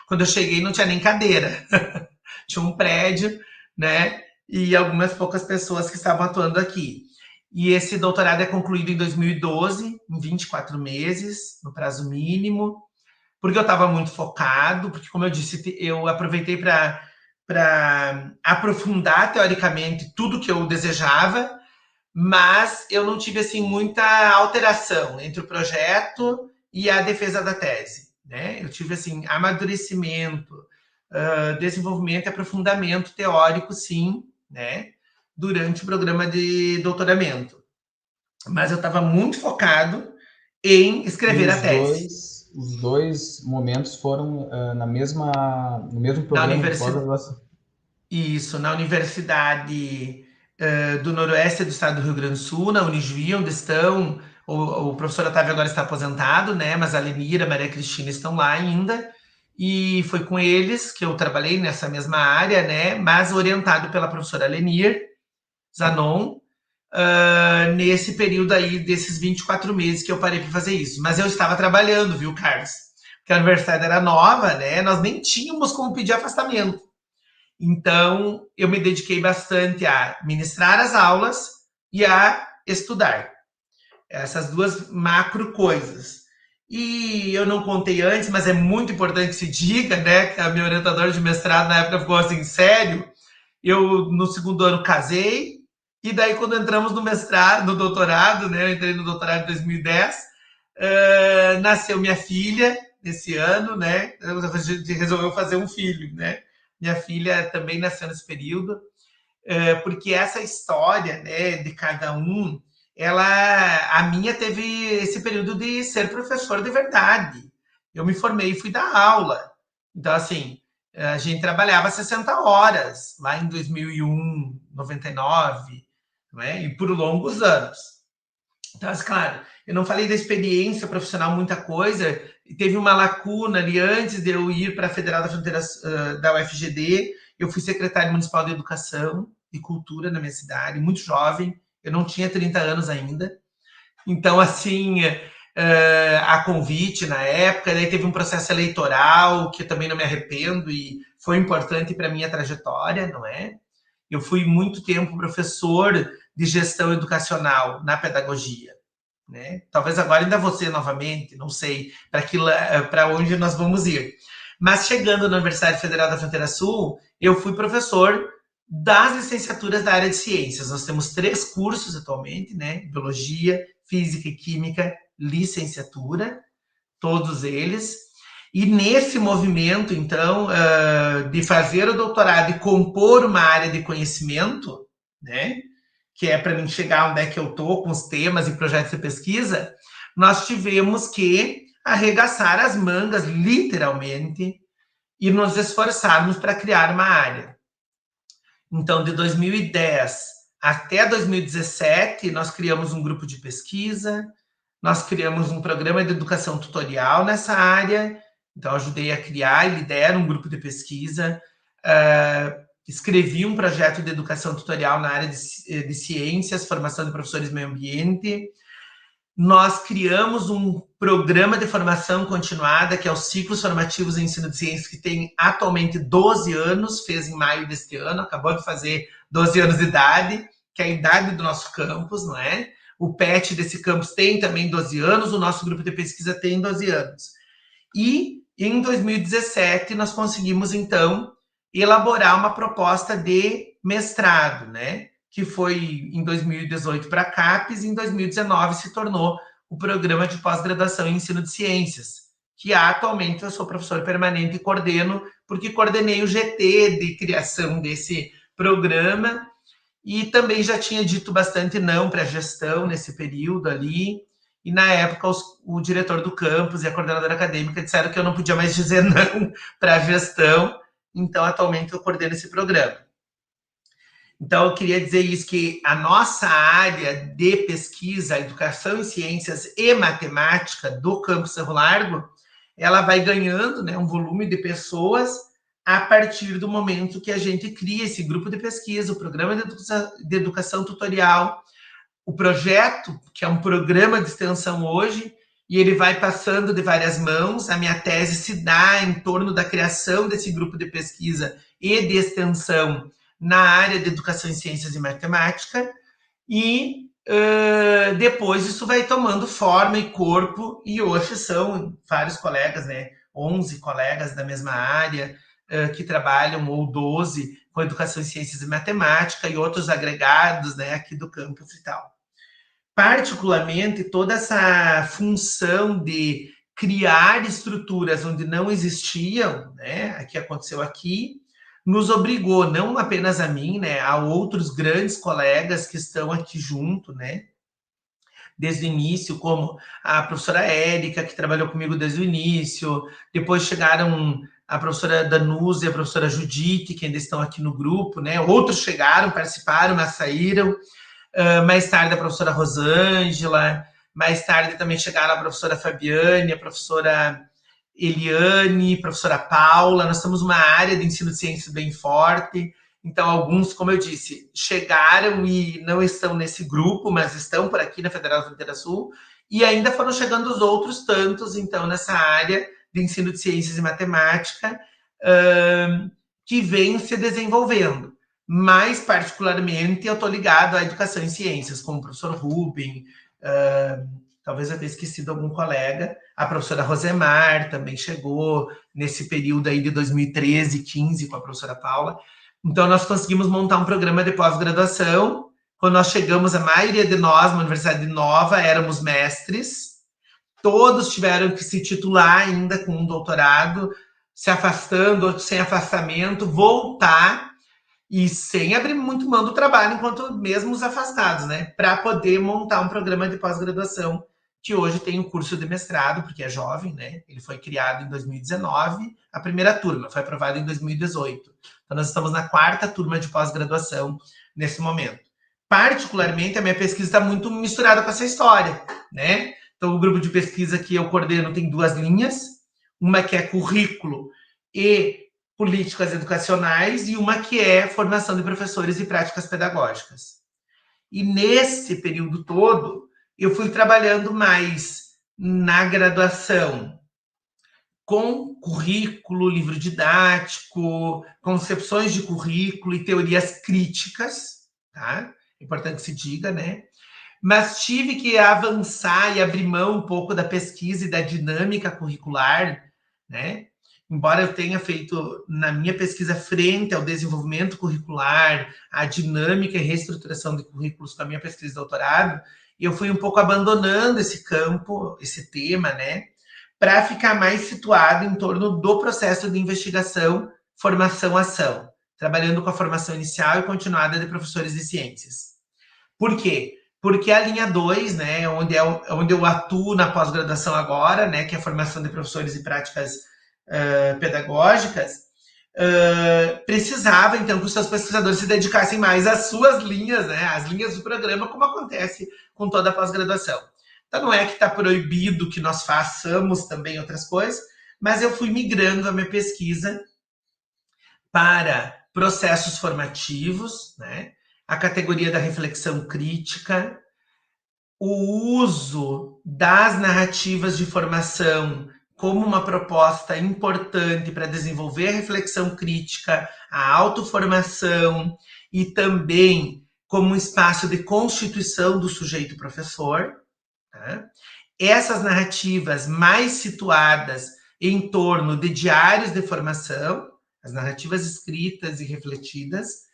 Quando eu cheguei, não tinha nem cadeira. Tinha um prédio, né? E algumas poucas pessoas que estavam atuando aqui. E esse doutorado é concluído em 2012, em 24 meses, no prazo mínimo. porque eu estava muito focado, porque, como eu disse, eu aproveitei para aprofundar teoricamente tudo que eu desejava, mas eu não tive assim muita alteração entre o projeto e a defesa da tese, né? Eu tive assim amadurecimento, desenvolvimento e aprofundamento teórico, sim, né? Durante o programa de doutoramento, mas eu estava muito focado em escrever a tese. Os dois momentos foram no mesmo Na programa de universidade, pós-graduação. isso, na Universidade do Noroeste do Estado do Rio Grande do Sul, na Unijuí, onde estão, o professor Otávio agora está aposentado, né? Mas a Lenira, a Maria Cristina estão lá ainda, e foi com eles que eu trabalhei nessa mesma área, né? Mas orientado pela professora Lenir Zanon, nesse período aí desses 24 meses que eu parei para fazer isso. Mas eu estava trabalhando, viu, Carlos? Porque a universidade era nova, né? Nós nem tínhamos como pedir afastamento. Então, eu me dediquei bastante a ministrar as aulas e a estudar. Essas duas macro coisas. E eu não contei antes, mas é muito importante que se diga, né? Que a minha orientadora de mestrado na época ficou assim, sério. Eu, no segundo ano, casei. E daí, quando entramos no mestrado, no doutorado, né? Eu entrei no doutorado em 2010. Nasceu minha filha nesse ano, né? A gente resolveu fazer um filho, né? Minha filha também nasceu nesse período, porque essa história, né, de cada um, a minha teve esse período de ser professor de verdade. Eu me formei e fui dar aula. Então, assim, a gente trabalhava 60 horas lá em 2001, 99, né, e por longos anos. Então, claro, eu não falei da experiência profissional, muita coisa, e teve uma lacuna ali antes de eu ir para a Federal da Fronteira da UFGD. Eu fui secretário municipal de Educação e Cultura na minha cidade, muito jovem, eu não tinha 30 anos ainda. Então, assim, a convite na época, daí teve um processo eleitoral que eu também não me arrependo e foi importante para a minha trajetória, não é? Eu fui muito tempo professor de gestão educacional na pedagogia, né? Talvez agora ainda vou ser novamente, não sei para onde nós vamos ir. Mas chegando na Universidade Federal da Fronteira Sul, eu fui professor das licenciaturas da área de ciências. Nós temos 3 cursos atualmente, né? Biologia, Física e Química, licenciatura, todos eles. E nesse movimento, então, de fazer o doutorado e compor uma área de conhecimento, né? Que é para mim chegar onde é que eu estou com os temas e projetos de pesquisa, nós tivemos que arregaçar as mangas, literalmente, e nos esforçarmos para criar uma área. Então, de 2010 até 2017, nós criamos um grupo de pesquisa, nós criamos um programa de educação tutorial nessa área, então ajudei a criar e lidero um grupo de pesquisa, escrevi um projeto de educação tutorial na área de ciências, formação de professores meio ambiente. Nós criamos um programa de formação continuada, que é os ciclos formativos em ensino de ciências, que tem atualmente 12 anos, fez em maio deste ano, acabou de fazer 12 anos de idade, que é a idade do nosso campus, não é? O PET desse campus tem também 12 anos, o nosso grupo de pesquisa tem 12 anos. E em 2017 nós conseguimos, então, elaborar uma proposta de mestrado, né? Que foi em 2018 para a CAPES e em 2019 se tornou o programa de pós-graduação em ensino de ciências, que atualmente eu sou professor permanente e coordeno, porque coordenei o GT de criação desse programa e também já tinha dito bastante não para a gestão nesse período ali. E na época o diretor do campus e a coordenadora acadêmica disseram que eu não podia mais dizer não para a gestão, então atualmente eu coordeno esse programa. Então, eu queria dizer isso, que a nossa área de pesquisa, educação em ciências e matemática do Campus Cerro Largo, ela vai ganhando, né, um volume de pessoas a partir do momento que a gente cria esse grupo de pesquisa, o programa de educação tutorial, o projeto, que é um programa de extensão hoje, e ele vai passando de várias mãos. A minha tese se dá em torno da criação desse grupo de pesquisa e de extensão na área de educação em ciências e matemática, e depois isso vai tomando forma e corpo, e hoje são vários colegas, né, 11 colegas da mesma área que trabalham, ou 12, com educação em ciências e matemática, e outros agregados, né, aqui do campus e tal. Particularmente, toda essa função de criar estruturas onde não existiam, né, que aconteceu aqui, nos obrigou, não apenas a mim, né, a outros grandes colegas que estão aqui junto, né, desde o início, como a professora Érica, que trabalhou comigo desde o início, depois chegaram a professora Danusa e a professora Judite, que ainda estão aqui no grupo, né, outros chegaram, participaram, mas saíram, mais tarde a professora Rosângela, mais tarde também chegaram a professora Fabiane, a professora Eliane, a professora Paula. Nós temos uma área de ensino de ciências bem forte, então alguns, como eu disse, chegaram e não estão nesse grupo, mas estão por aqui na Federal da Fronteira Sul, e ainda foram chegando os outros tantos, então, nessa área de ensino de ciências e matemática, que vem se desenvolvendo. Mais particularmente, eu estou ligado à educação em ciências, como o professor Rubem, talvez eu tenha esquecido algum colega, a professora Rosemar também chegou nesse período aí de 2013, 15, com a professora Paula. Então, nós conseguimos montar um programa de pós-graduação. Quando nós chegamos, a maioria de nós, na Universidade Nova, éramos mestres. Todos tiveram que se titular ainda com um doutorado, se afastando, outros sem afastamento, voltar e sem abrir muito mão do trabalho, enquanto mesmo os afastados, né? Para poder montar um programa de pós-graduação, que hoje tem um curso de mestrado, porque é jovem, né? Ele foi criado em 2019, a primeira turma, foi aprovado em 2018. Então, nós estamos na 4ª turma de pós-graduação nesse momento. Particularmente, a minha pesquisa está muito misturada com essa história, né? Então, o grupo de pesquisa que eu coordeno tem 2 linhas, uma que é currículo e políticas educacionais, e uma que é formação de professores e práticas pedagógicas. E nesse período todo, eu fui trabalhando mais na graduação com currículo, livro didático, concepções de currículo e teorias críticas, tá? É importante que se diga, né? Mas tive que avançar e abrir mão um pouco da pesquisa e da dinâmica curricular, né? Embora eu tenha feito, na minha pesquisa, frente ao desenvolvimento curricular, a dinâmica e reestruturação de currículos com a minha pesquisa de doutorado, eu fui um pouco abandonando esse campo, esse tema, né, para ficar mais situado em torno do processo de investigação, formação, ação, trabalhando com a formação inicial e continuada de professores de ciências. Por quê? Porque a linha 2, né, onde eu atuo na pós-graduação agora, né, que é a formação de professores e práticas pedagógicas, precisava, então, que os seus pesquisadores se dedicassem mais às suas linhas, né, às linhas do programa, como acontece com toda a pós-graduação. Então, não é que está proibido que nós façamos também outras coisas, mas eu fui migrando a minha pesquisa para processos formativos, né, a categoria da reflexão crítica, o uso das narrativas de formação como uma proposta importante para desenvolver a reflexão crítica, a autoformação e também como um espaço de constituição do sujeito professor. Tá? Essas narrativas mais situadas em torno de diários de formação, as narrativas escritas e refletidas,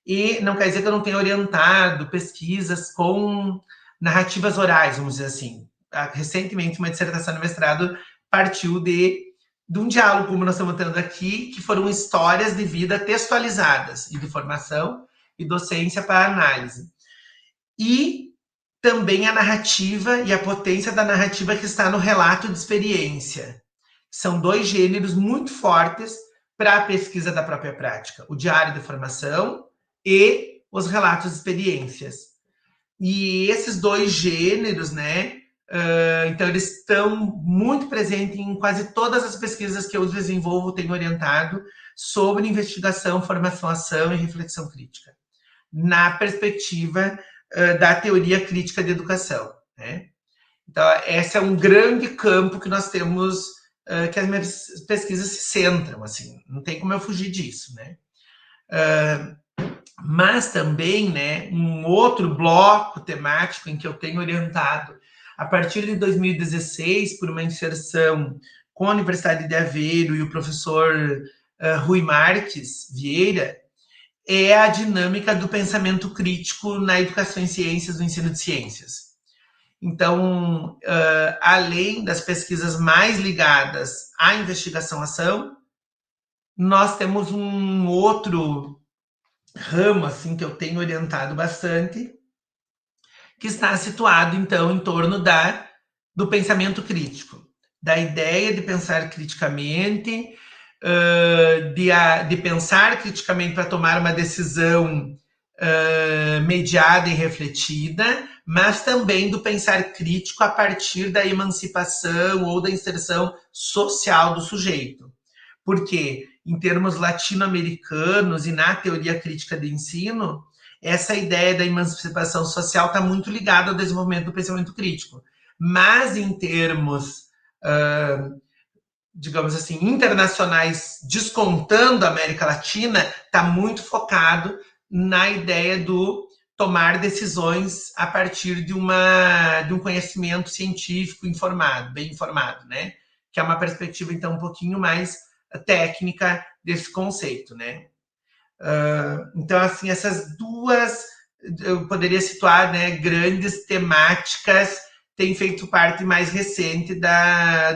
e não quer dizer que eu não tenha orientado pesquisas com narrativas orais, vamos dizer assim. Recentemente, uma dissertação de mestrado partiu de um diálogo, como nós estamos tendo aqui, que foram histórias de vida textualizadas, e de formação e docência para análise. E também a narrativa e a potência da narrativa que está no relato de experiência. São 2 gêneros muito fortes para a pesquisa da própria prática. O diário de formação e os relatos de experiências. E esses 2 gêneros, né, então eles estão muito presentes em quase todas as pesquisas que eu desenvolvo, tenho orientado sobre investigação, formação, ação e reflexão crítica, na perspectiva da teoria crítica de educação, né? Então, esse é um grande campo que nós temos, que as minhas pesquisas se centram, assim, não tem como eu fugir disso, né? Mas também, né, um outro bloco temático em que eu tenho orientado, a partir de 2016, por uma inserção com a Universidade de Aveiro e o professor Rui Marques Vieira, é a dinâmica do pensamento crítico na educação em ciências, no ensino de ciências. Então, além das pesquisas mais ligadas à investigação-ação, nós temos um outro ramo assim, que eu tenho orientado bastante, que está situado, então, em torno do pensamento crítico, da ideia de pensar criticamente, de pensar criticamente para tomar uma decisão mediada e refletida, mas também do pensar crítico a partir da emancipação ou da inserção social do sujeito. Porque, em termos latino-americanos e na teoria crítica de ensino, essa ideia da emancipação social está muito ligada ao desenvolvimento do pensamento crítico. Mas, em termos, digamos assim, internacionais, descontando a América Latina, está muito focado na ideia do tomar decisões a partir de um conhecimento científico informado, bem informado, né? Que é uma perspectiva, então, um pouquinho mais técnica desse conceito, né? Então, assim, essas duas, eu poderia situar, né, grandes temáticas, têm feito parte mais recente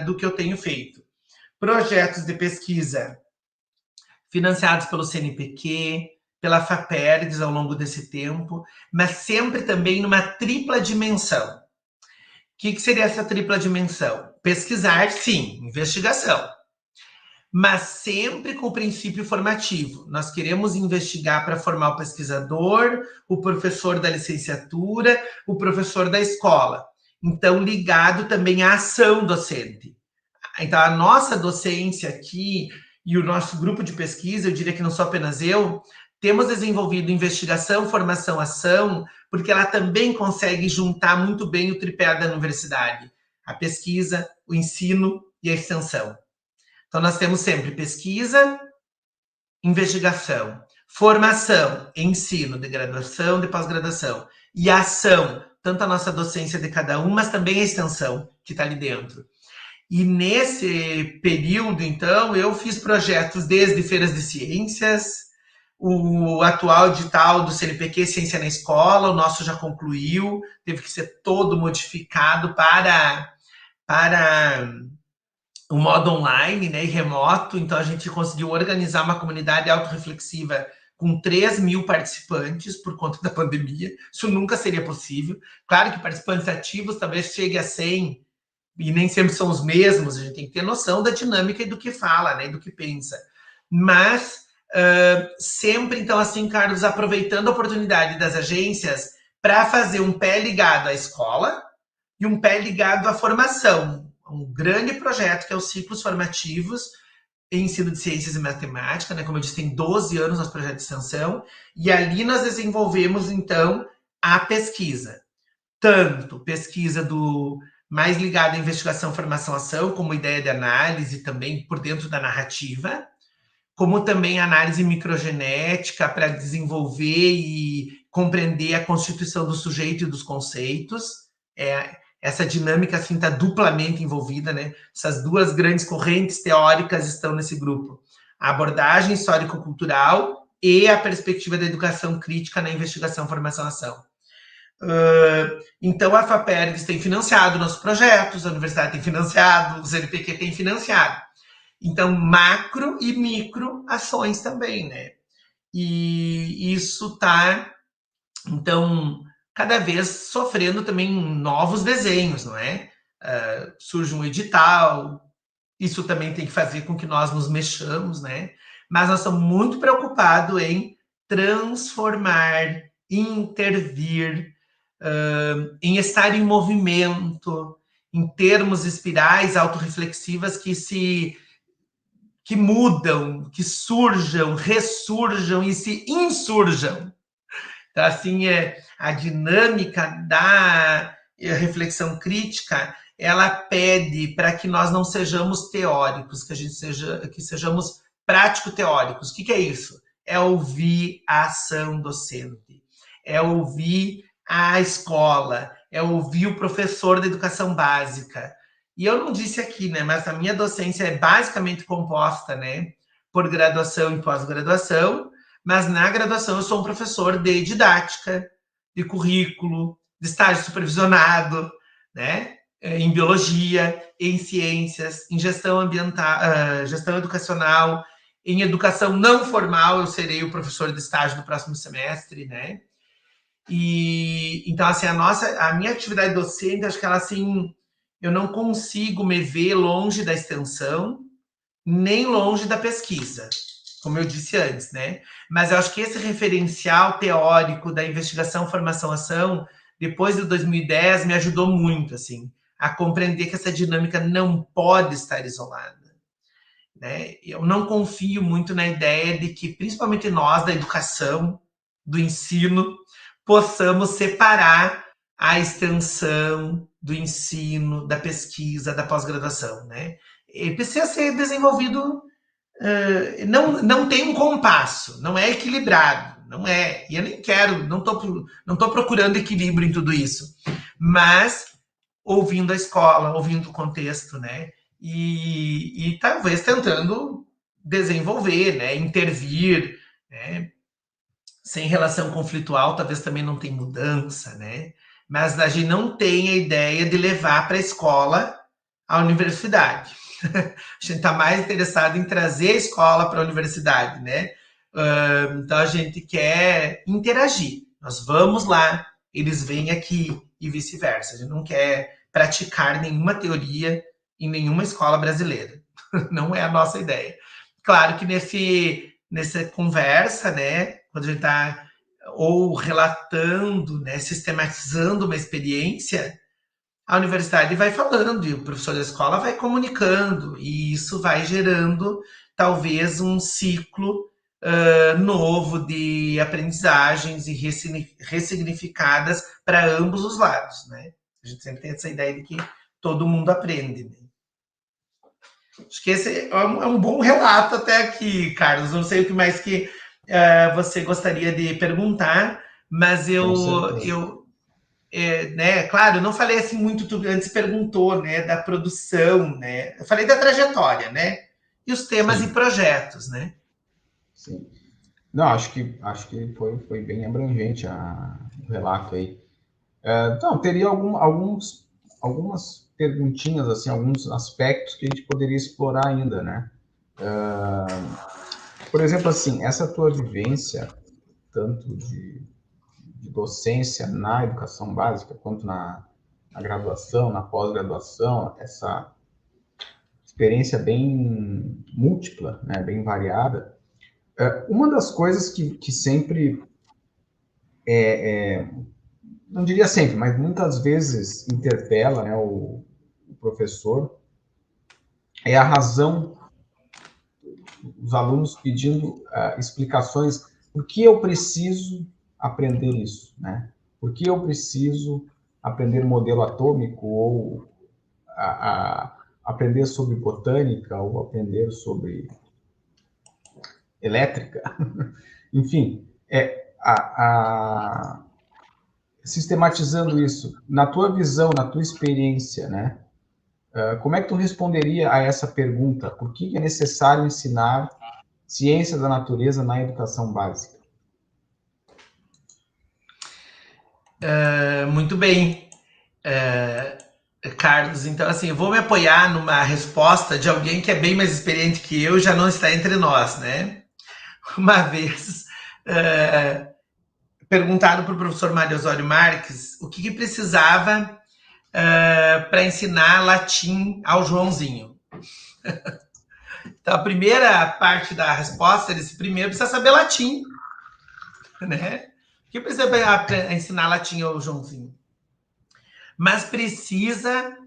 do que eu tenho feito. Projetos de pesquisa financiados pelo CNPq, pela FAPERGS ao longo desse tempo, mas sempre também numa tripla dimensão. O que seria essa tripla dimensão? Pesquisar, sim, investigação, mas sempre com o princípio formativo. Nós queremos investigar para formar o pesquisador, o professor da licenciatura, o professor da escola. Então, ligado também à ação docente. Então, a nossa docência aqui e o nosso grupo de pesquisa, eu diria que não sou apenas eu, temos desenvolvido investigação, formação, ação, porque ela também consegue juntar muito bem o tripé da universidade. A pesquisa, o ensino e a extensão. Então, nós temos sempre pesquisa, investigação, formação, ensino de graduação, de pós-graduação e ação, tanto a nossa docência de cada um, mas também a extensão que está ali dentro. E nesse período, então, eu fiz projetos desde feiras de ciências, o atual edital do CNPq Ciência na Escola, o nosso já concluiu, teve que ser todo modificado para o modo online, né, e remoto. Então, a gente conseguiu organizar uma comunidade autorreflexiva com 3.000 participantes por conta da pandemia. Isso nunca seria possível. Claro que participantes ativos talvez chegue a 100, e nem sempre são os mesmos, a gente tem que ter noção da dinâmica e do que fala, né, e do que pensa. Mas sempre, então, assim, Carlos, aproveitando a oportunidade das agências para fazer um pé ligado à escola e um pé ligado à formação. Um grande projeto que é os ciclos formativos em ensino de ciências e matemática, né? Como eu disse, tem 12 anos nosso projeto de extensão, e ali nós desenvolvemos, então, a pesquisa. Tanto pesquisa mais ligada à investigação, formação, ação, como ideia de análise também por dentro da narrativa, como também análise microgenética para desenvolver e compreender a constituição do sujeito e dos conceitos. Essa dinâmica assim está duplamente envolvida, né? Essas duas grandes correntes teóricas estão nesse grupo: a abordagem histórico-cultural e a perspectiva da educação crítica na investigação, formação, ação. Então, a FAPERGS tem financiado nossos projetos, a universidade tem financiado, o CNPq tem financiado. Então, macro e micro ações também, né? E isso está, então, cada vez sofrendo também novos desenhos, não é? Surge um edital, isso também tem que fazer com que nós nos mexamos, né? Mas nós estamos muito preocupados em transformar, intervir, em estar em movimento, em termos espirais autorreflexivas que mudam, que surjam, ressurjam e se insurjam. Então, assim, a dinâmica da reflexão crítica, ela pede para que nós não sejamos teóricos, que sejamos prático-teóricos. O que é isso? É ouvir a ação docente, é ouvir a escola, é ouvir o professor da educação básica. E eu não disse aqui, né, mas a minha docência é basicamente composta, né, por graduação e pós-graduação, mas na graduação eu sou um professor de didática, de currículo, de estágio supervisionado, né, em biologia, em ciências, em gestão ambiental, gestão educacional, em educação não formal, eu serei o professor de estágio do próximo semestre, né? E então assim a minha atividade docente, acho que ela assim, eu não consigo me ver longe da extensão, nem longe da pesquisa, como eu disse antes, né? Mas eu acho que esse referencial teórico da investigação, formação, ação, depois de 2010, me ajudou muito, assim, a compreender que essa dinâmica não pode estar isolada, né? Eu não confio muito na ideia de que, principalmente nós da educação, do ensino, possamos separar a extensão do ensino, da pesquisa, da pós-graduação, né? Ele precisa ser desenvolvido, não tem um compasso, não é equilibrado, não é. E eu nem quero, não tô procurando equilíbrio em tudo isso, mas ouvindo a escola, ouvindo o contexto, né? E talvez tentando desenvolver, né? Intervir, né? Sem relação conflitual, talvez também não tem mudança, né? Mas a gente não tem a ideia de levar para a escola a universidade. A gente está mais interessado em trazer a escola para a universidade, né? Então a gente quer interagir. Nós vamos lá, eles vêm aqui e vice-versa. A gente não quer praticar nenhuma teoria em nenhuma escola brasileira. Não é a nossa ideia. Claro que nessa conversa, né, quando a gente está ou relatando, né, sistematizando uma experiência, a universidade vai falando e o professor da escola vai comunicando, e isso vai gerando talvez um ciclo novo de aprendizagens e ressignificadas para ambos os lados, né? A gente sempre tem essa ideia de que todo mundo aprende, né? Acho que esse é um bom relato até aqui, Carlos. Não sei o que mais que você gostaria de perguntar, mas né, claro, eu não falei assim muito, tu antes perguntou, né, da produção, né? Eu falei da trajetória, né? E os temas e projetos, né? Sim. Não, acho que foi bem abrangente o relato aí. Então, teria algumas perguntinhas, assim, alguns aspectos que a gente poderia explorar ainda, né? Por exemplo, assim, essa tua vivência, tanto de docência na educação básica, quanto na graduação, na pós-graduação, essa experiência bem múltipla, né, bem variada. Uma das coisas que sempre, não diria sempre, mas muitas vezes interpela, né, o professor, é a razão, os alunos pedindo explicações, por que eu preciso aprender isso, né? Por que eu preciso aprender modelo atômico ou aprender sobre botânica ou aprender sobre elétrica? Enfim, sistematizando isso, na tua visão, na tua experiência, né? Como é que tu responderia a essa pergunta? Por que é necessário ensinar ciência da natureza na educação básica? Muito bem, Carlos. Então, assim, eu vou me apoiar numa resposta de alguém que é bem mais experiente que eu e já não está entre nós, né? Uma vez perguntaram para o professor Mário Osório Marques o que precisava para ensinar latim ao Joãozinho. Então, a primeira parte da resposta era: primeiro precisa saber latim, né? O que precisa ensinar latim ao Joãozinho? Mas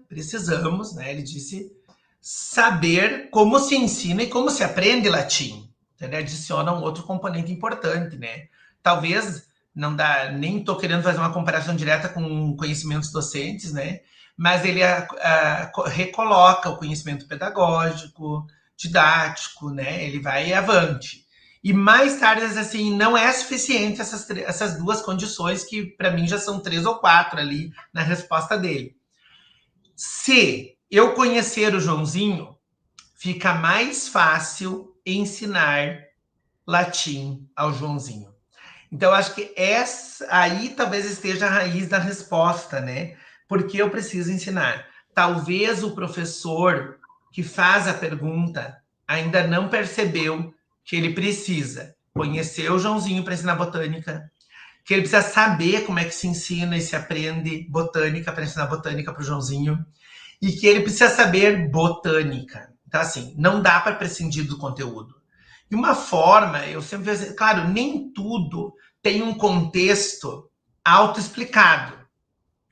precisamos, né? Ele disse, saber como se ensina e como se aprende latim. Então, ele adiciona um outro componente importante, né? Talvez não dá, nem estou querendo fazer uma comparação direta com conhecimentos docentes, né? Mas ele recoloca o conhecimento pedagógico, didático, né? Ele vai avante. E mais tarde, assim, não é suficiente essas duas condições, que para mim já são 3 ou 4 ali na resposta dele. Se eu conhecer o Joãozinho, fica mais fácil ensinar latim ao Joãozinho. Então, acho que aí talvez esteja a raiz da resposta, né? Porque eu preciso ensinar. Talvez o professor que faz a pergunta ainda não percebeu que ele precisa conhecer o Joãozinho para ensinar botânica, que ele precisa saber como é que se ensina e se aprende botânica para ensinar botânica para o Joãozinho, e que ele precisa saber botânica. Então, assim, não dá para prescindir do conteúdo. E uma forma, eu sempre vejo, claro, nem tudo tem um contexto autoexplicado,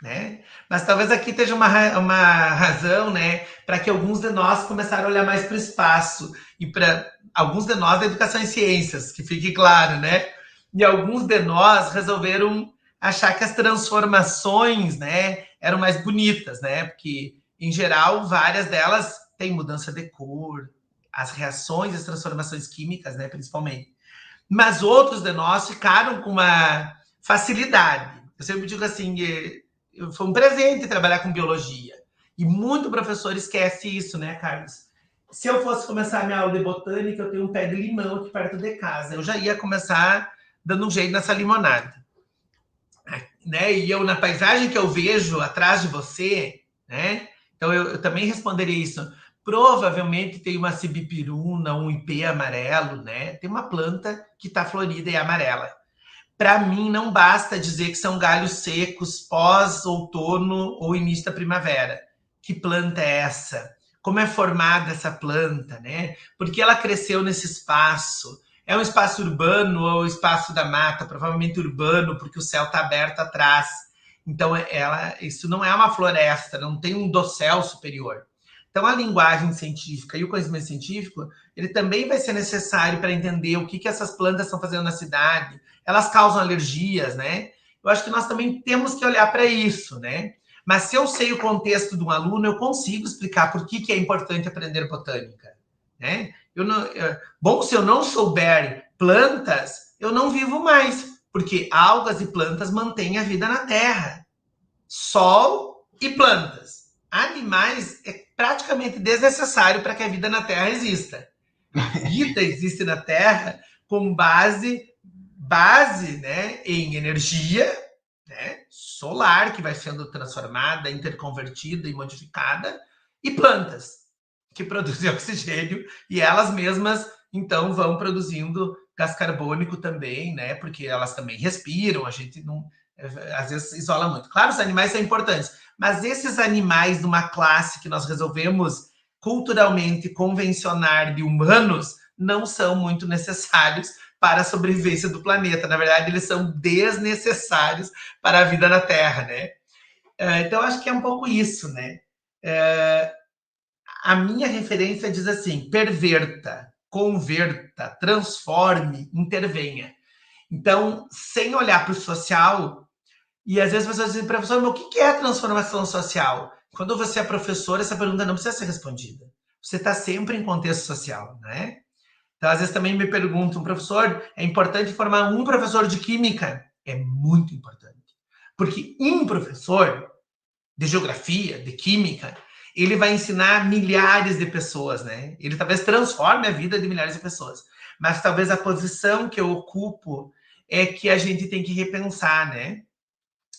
né? Mas talvez aqui esteja uma razão, né, para que alguns de nós começaram a olhar mais para o espaço e para alguns de nós da educação em ciências, que fique claro, né? E alguns de nós resolveram achar que as transformações, né, eram mais bonitas, né? Porque em geral várias delas têm mudança de cor, as reações, as transformações químicas, né, principalmente. Mas outros de nós ficaram com uma facilidade. Eu sempre digo assim, foi um presente trabalhar com biologia. E muito professor esquece isso, né, Carlos? Se eu fosse começar a minha aula de botânica, eu tenho um pé de limão aqui perto de casa. Eu já ia começar dando um jeito nessa limonada. Né? E eu, na paisagem que eu vejo atrás de você, né? Então eu também responderia isso. Provavelmente tem uma cibipiruna, um ipê amarelo, né? Tem uma planta que está florida e amarela. Para mim, não basta dizer que são galhos secos pós-outono ou início da primavera. Que planta é essa? Como é formada essa planta, né? Por que ela cresceu nesse espaço? É um espaço urbano ou espaço da mata? Provavelmente urbano, porque o céu está aberto atrás. Então, isso não é uma floresta, não tem um dossel superior. Então, a linguagem científica e o conhecimento científico, ele também vai ser necessário para entender o que essas plantas estão fazendo na cidade. Elas causam alergias, né? Eu acho que nós também temos que olhar para isso, né? Mas se eu sei o contexto de um aluno, eu consigo explicar por que é importante aprender botânica, né? Bom, se eu não souber plantas, eu não vivo mais, porque algas e plantas mantêm a vida na Terra. Sol e plantas. Animais é praticamente desnecessário para que a vida na Terra exista. Vida existe na Terra com base, né, em energia, né, solar, que vai sendo transformada, interconvertida e modificada, e plantas, que produzem oxigênio, e elas mesmas, então, vão produzindo gás carbônico também, né, porque elas também respiram, a gente não, às vezes isola muito. Claro, os animais são importantes, mas esses animais de uma classe que nós resolvemos culturalmente convencionar de humanos não são muito necessários para a sobrevivência do planeta. Na verdade, eles são desnecessários para a vida na Terra, né? Então, acho que é um pouco isso, né? A minha referência diz assim: perverta, converta, transforme, intervenha. Então, sem olhar para o social, e às vezes as pessoas dizem, professor, mas o que é a transformação social? Quando você é professor, essa pergunta não precisa ser respondida. Você está sempre em contexto social, né? Então, às vezes também me perguntam, professor, é importante formar um professor de química? É muito importante. Porque um professor de geografia, de química, ele vai ensinar milhares de pessoas, né? Ele talvez transforme a vida de milhares de pessoas. Mas talvez a posição que eu ocupo é que a gente tem que repensar, né?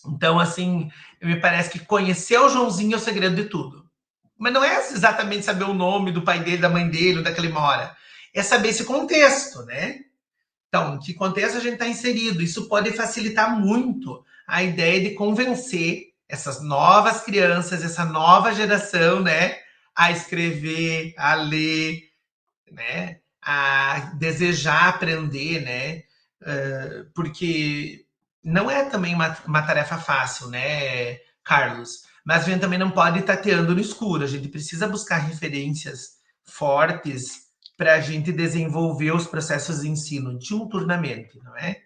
Então, assim, me parece que conhecer o Joãozinho é o segredo de tudo. Mas não é exatamente saber o nome do pai dele, da mãe dele, onde é que ele mora. É saber esse contexto, né? Então, em que contexto a gente está inserido? Isso pode facilitar muito a ideia de convencer essas novas crianças, essa nova geração, né, a escrever, a ler, né, a desejar aprender, né, porque não é também uma tarefa fácil, né, Carlos? Mas a gente também não pode ir tateando no escuro, a gente precisa buscar referências fortes para a gente desenvolver os processos de ensino diuturnamente, não é?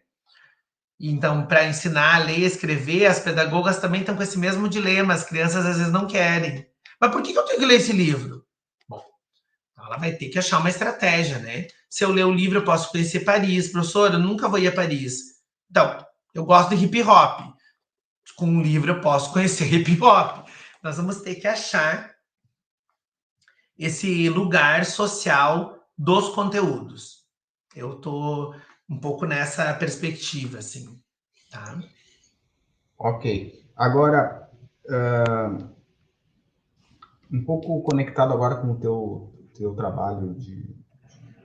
Então, para ensinar a ler e escrever, as pedagogas também estão com esse mesmo dilema, as crianças às vezes não querem. Mas por que eu tenho que ler esse livro? Bom, ela vai ter que achar uma estratégia, né? Se eu ler o livro, eu posso conhecer Paris. Professor, eu nunca vou ir a Paris. Então, eu gosto de hip hop. Com um livro eu posso conhecer hip hop. Nós vamos ter que achar esse lugar social dos conteúdos. Eu estou um pouco nessa perspectiva, assim, tá? Ok. Agora, um pouco conectado agora com o teu trabalho de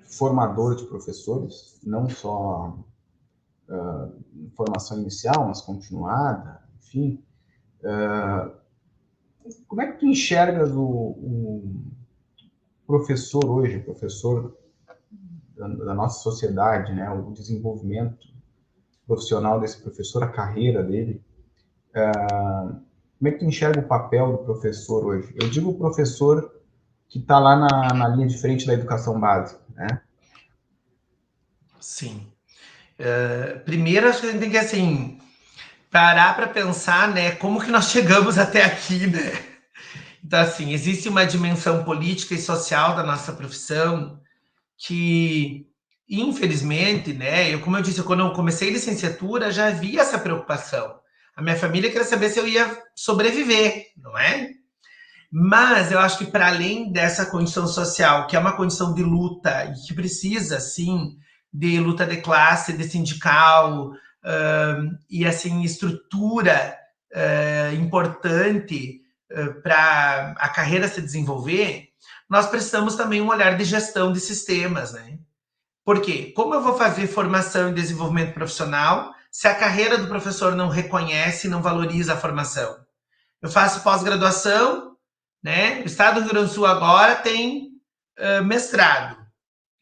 formador de professores, não só formação inicial, mas continuada, enfim. Como é que tu enxergas o professor hoje, professor da nossa sociedade, né? O desenvolvimento profissional desse professor, a carreira dele? Como é que tu enxerga o papel do professor hoje? Eu digo o professor que está lá na linha de frente da educação básica, né? Sim. Primeiro, acho que a gente tem que, assim, parar para pensar, né, como que nós chegamos até aqui, né? Então, assim, existe uma dimensão política e social da nossa profissão que, infelizmente, né, como eu disse, quando eu comecei licenciatura, já havia essa preocupação. A minha família queria saber se eu ia sobreviver, não é? Mas eu acho que para além dessa condição social, que é uma condição de luta e que precisa, sim, de luta de classe, de sindical, e assim estrutura importante para a carreira se desenvolver, nós precisamos também um olhar de gestão de sistemas, né? Por quê? Como eu vou fazer formação e desenvolvimento profissional se a carreira do professor não reconhece e não valoriza a formação? Eu faço pós-graduação, né? O Estado do Rio Grande do Sul agora tem mestrado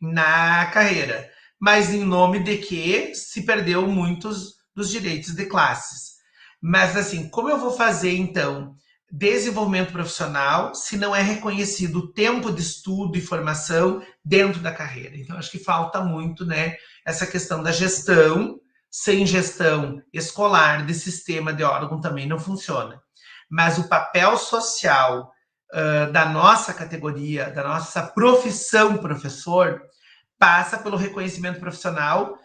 na carreira, mas em nome de que se perdeu muitos dos direitos de classes. Mas assim, como eu vou fazer então desenvolvimento profissional se não é reconhecido o tempo de estudo e formação dentro da carreira? Então acho que falta muito, né, essa questão da gestão. Sem gestão escolar de sistema de órgão também não funciona. Mas o papel social da nossa categoria, da nossa profissão professor, passa pelo reconhecimento profissional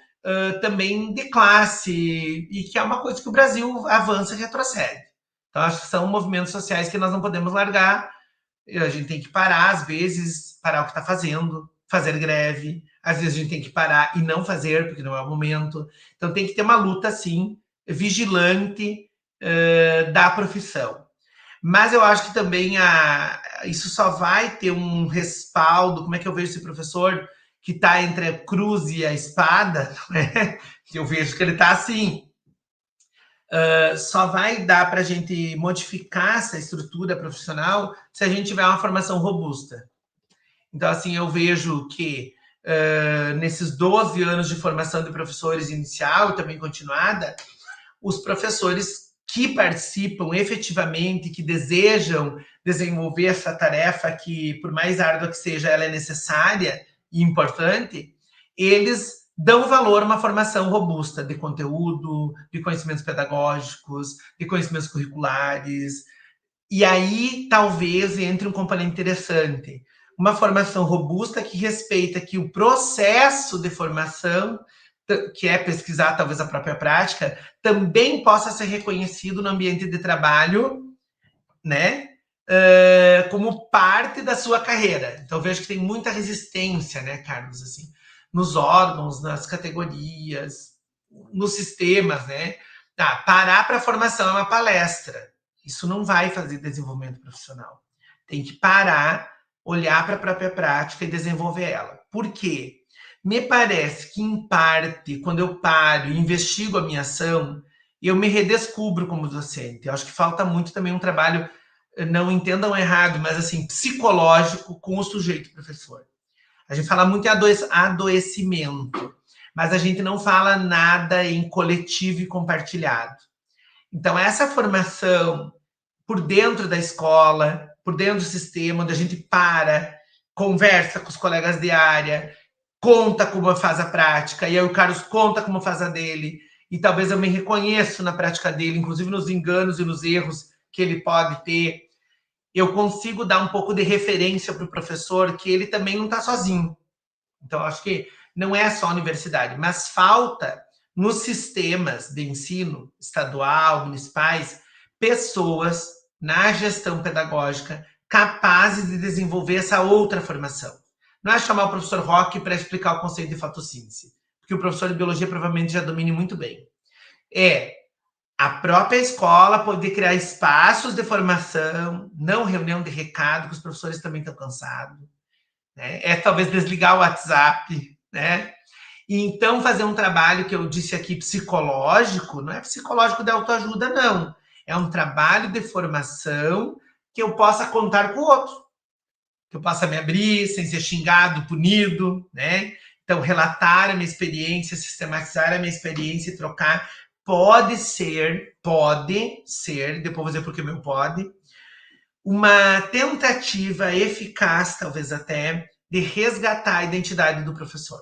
também de classe, e que é uma coisa que o Brasil avança e retrocede. Então, acho que são movimentos sociais que nós não podemos largar. A gente tem que parar, às vezes, parar o que está fazendo, fazer greve. Às vezes a gente tem que parar e não fazer, porque não é o momento. Então, tem que ter uma luta, assim, vigilante da profissão. Mas eu acho que também isso só vai ter um respaldo. Como é que eu vejo esse professor que está entre a cruz e a espada? Né? Eu vejo que ele está assim. Só vai dar para a gente modificar essa estrutura profissional se a gente tiver uma formação robusta. Então, assim, eu vejo que nesses 12 anos de formação de professores inicial e também continuada, os professores que participam efetivamente, que desejam desenvolver essa tarefa que, por mais árdua que seja, ela é necessária e importante, eles dão valor a uma formação robusta de conteúdo, de conhecimentos pedagógicos, de conhecimentos curriculares. E aí, talvez, entre um componente interessante. Uma formação robusta que respeita que o processo de formação, que é pesquisar talvez a própria prática, também possa ser reconhecido no ambiente de trabalho, né? Como parte da sua carreira. Então, vejo que tem muita resistência, né, Carlos, assim, nos órgãos, nas categorias, nos sistemas, né? Parar para a formação é uma palestra. Isso não vai fazer desenvolvimento profissional. Tem que parar, olhar para a própria prática e desenvolver ela. Por quê? Me parece que, em parte, quando eu paro e investigo a minha ação, eu me redescubro como docente. Eu acho que falta muito também um trabalho, não entendam errado, mas assim, psicológico com o sujeito professor. A gente fala muito em adoecimento, mas a gente não fala nada em coletivo e compartilhado. Então, essa formação por dentro da escola, por dentro do sistema, onde a gente conversa com os colegas de área, conta como faz a prática, e aí o Carlos conta como faz a dele, e talvez eu me reconheço na prática dele, inclusive nos enganos e nos erros que ele pode ter. Eu consigo dar um pouco de referência para o professor que ele também não está sozinho. Então, acho que não é só a universidade, mas falta nos sistemas de ensino estadual, municipais, pessoas na gestão pedagógica capazes de desenvolver essa outra formação. Não é chamar o professor Roque para explicar o conceito de fotossíntese, porque o professor de biologia provavelmente já domine muito bem. É a própria escola poder criar espaços de formação, não reunião de recado, que os professores também estão cansados, né? É talvez desligar o WhatsApp, né? E então fazer um trabalho que eu disse aqui psicológico, não é psicológico de autoajuda, não. É um trabalho de formação que eu possa contar com o outro, que eu possa me abrir sem ser xingado, punido, né? Então, relatar a minha experiência, sistematizar a minha experiência e trocar pode ser, depois vou dizer porque meu pode, uma tentativa eficaz, talvez até, de resgatar a identidade do professor.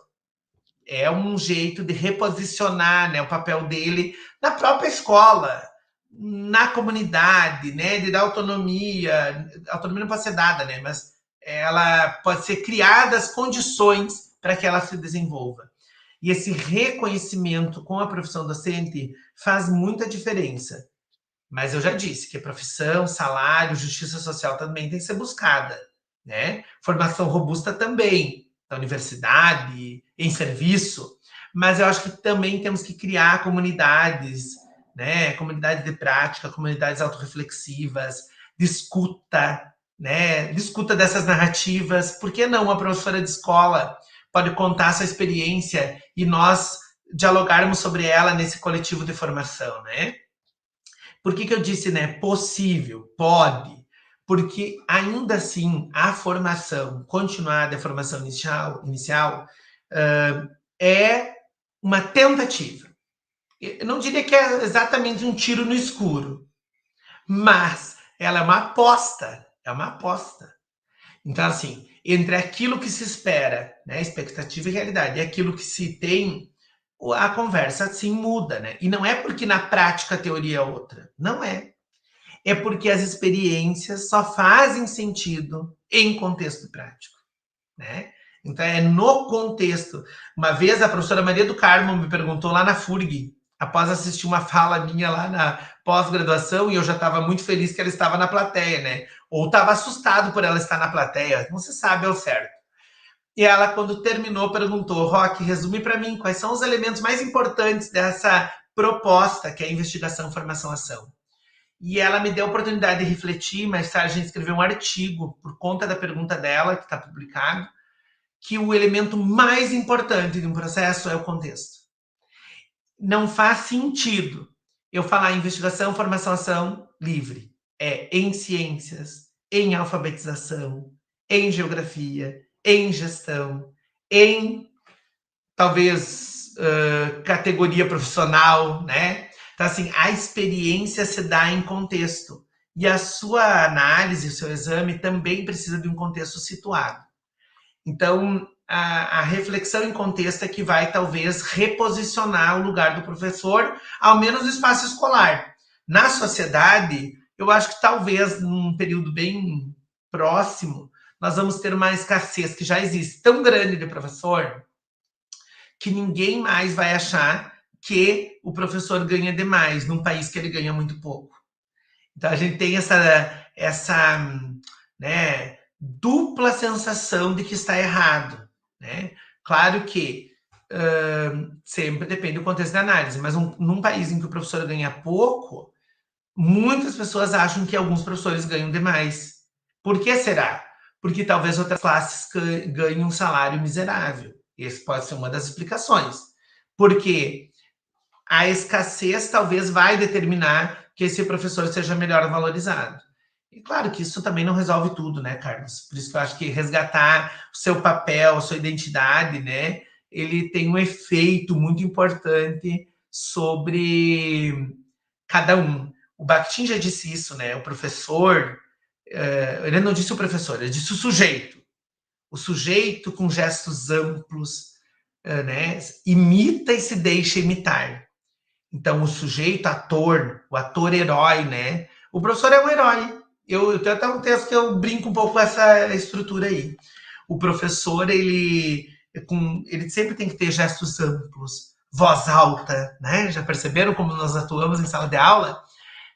É um jeito de reposicionar, né, o papel dele na própria escola, na comunidade, né, de dar autonomia. Autonomia não pode ser dada, né, mas ela pode ser criadas condições para que ela se desenvolva. E esse reconhecimento com a profissão docente faz muita diferença. Mas eu já disse que a profissão, salário, justiça social também tem que ser buscada, né? Formação robusta também, na universidade, em serviço. Mas eu acho que também temos que criar comunidades, né? Comunidades de prática, comunidades autorreflexivas, de escuta, né? De escuta dessas narrativas. Por que não uma professora de escola pode contar sua experiência e nós dialogarmos sobre ela nesse coletivo de formação, né? Por que eu disse, né, possível, pode? Porque ainda assim a formação continuada, a formação inicial é uma tentativa. Eu não diria que é exatamente um tiro no escuro, mas ela é uma aposta, Então, assim, entre aquilo que se espera, né, expectativa e realidade, e aquilo que se tem, a conversa sim muda, né? E não é porque na prática a teoria é outra, não é. É porque as experiências só fazem sentido em contexto prático, né? Então é no contexto. Uma vez a professora Maria do Carmo me perguntou lá na FURG, após assistir uma fala minha lá na pós-graduação, e eu já estava muito feliz que ela estava na plateia, né? Ou estava assustado por ela estar na plateia, não se sabe ao certo. E ela, quando terminou, perguntou: Roque, resume para mim quais são os elementos mais importantes dessa proposta que é a investigação, formação, ação. E ela me deu a oportunidade de refletir, mais tarde a gente escreveu um artigo por conta da pergunta dela, que está publicado, que o elemento mais importante de um processo é o contexto. Não faz sentido eu falar em investigação, formação, ação livre. É em ciências, em alfabetização, em geografia, em gestão, em talvez categoria profissional, né? Então, assim, a experiência se dá em contexto. E a sua análise, o seu exame também precisa de um contexto situado. Então, a reflexão em contexto é que vai, talvez, reposicionar o lugar do professor, ao menos no espaço escolar. Na sociedade, eu acho que talvez, num período bem próximo, nós vamos ter uma escassez que já existe tão grande de professor que ninguém mais vai achar que o professor ganha demais num país que ele ganha muito pouco. Então, a gente tem essa né, dupla sensação de que está errado, né? Claro que sempre depende do contexto da análise, mas num país em que o professor ganha pouco, muitas pessoas acham que alguns professores ganham demais. Por que será? Porque talvez outras classes ganhem um salário miserável. Essa pode ser uma das explicações. Porque a escassez talvez vai determinar que esse professor seja melhor valorizado. E claro que isso também não resolve tudo, né, Carlos? Por isso que eu acho que resgatar o seu papel, a sua identidade, né, ele tem um efeito muito importante sobre cada um. O Bakhtin já disse isso, né? O professor, ele não disse o professor, ele disse o sujeito. O sujeito com gestos amplos, né, imita e se deixa imitar. Então, o sujeito ator, o ator herói, né? O professor é um herói. Eu tenho até um texto que eu brinco um pouco com essa estrutura aí. O professor, ele sempre tem que ter gestos amplos, voz alta, né? Já perceberam como nós atuamos em sala de aula?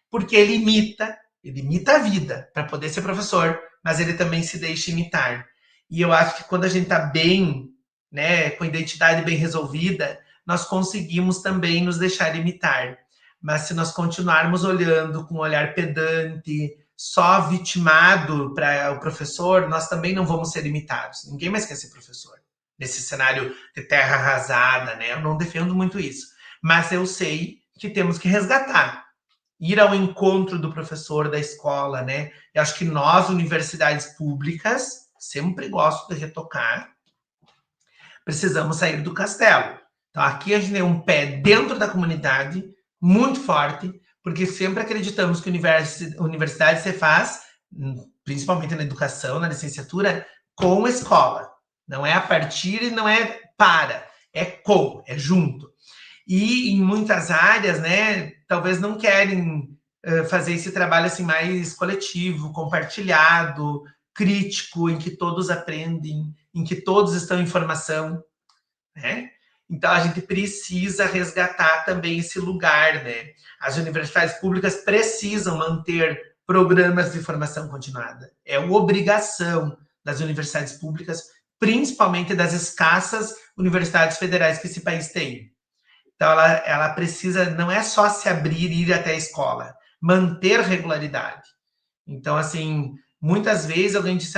Porque ele imita Ele imita a vida para poder ser professor, mas ele também se deixa imitar. E eu acho que quando a gente está bem, né, com a identidade bem resolvida, nós conseguimos também nos deixar imitar. Mas se nós continuarmos olhando com um olhar pedante, só vitimado para o professor, nós também não vamos ser imitados. Ninguém mais quer ser professor. Nesse cenário de terra arrasada, né? Eu não defendo muito isso. Mas eu sei que temos que resgatar. Ir ao encontro do professor, da escola, né? Eu acho que nós, universidades públicas, sempre gosto de retocar, precisamos sair do castelo. Então, aqui a gente tem um pé dentro da comunidade, muito forte, porque sempre acreditamos que universidade se faz, principalmente na educação, na licenciatura, com a escola. Não é a partir e não é para, é com, é junto. E em muitas áreas, né, talvez não querem fazer esse trabalho assim mais coletivo, compartilhado, crítico, em que todos aprendem, em que todos estão em formação, né? Então, a gente precisa resgatar também esse lugar, né? As universidades públicas precisam manter programas de formação continuada. É uma obrigação das universidades públicas, principalmente das escassas universidades federais que esse país tem. Então, ela precisa, não é só se abrir e ir até a escola, manter regularidade. Então, assim, muitas vezes alguém diz,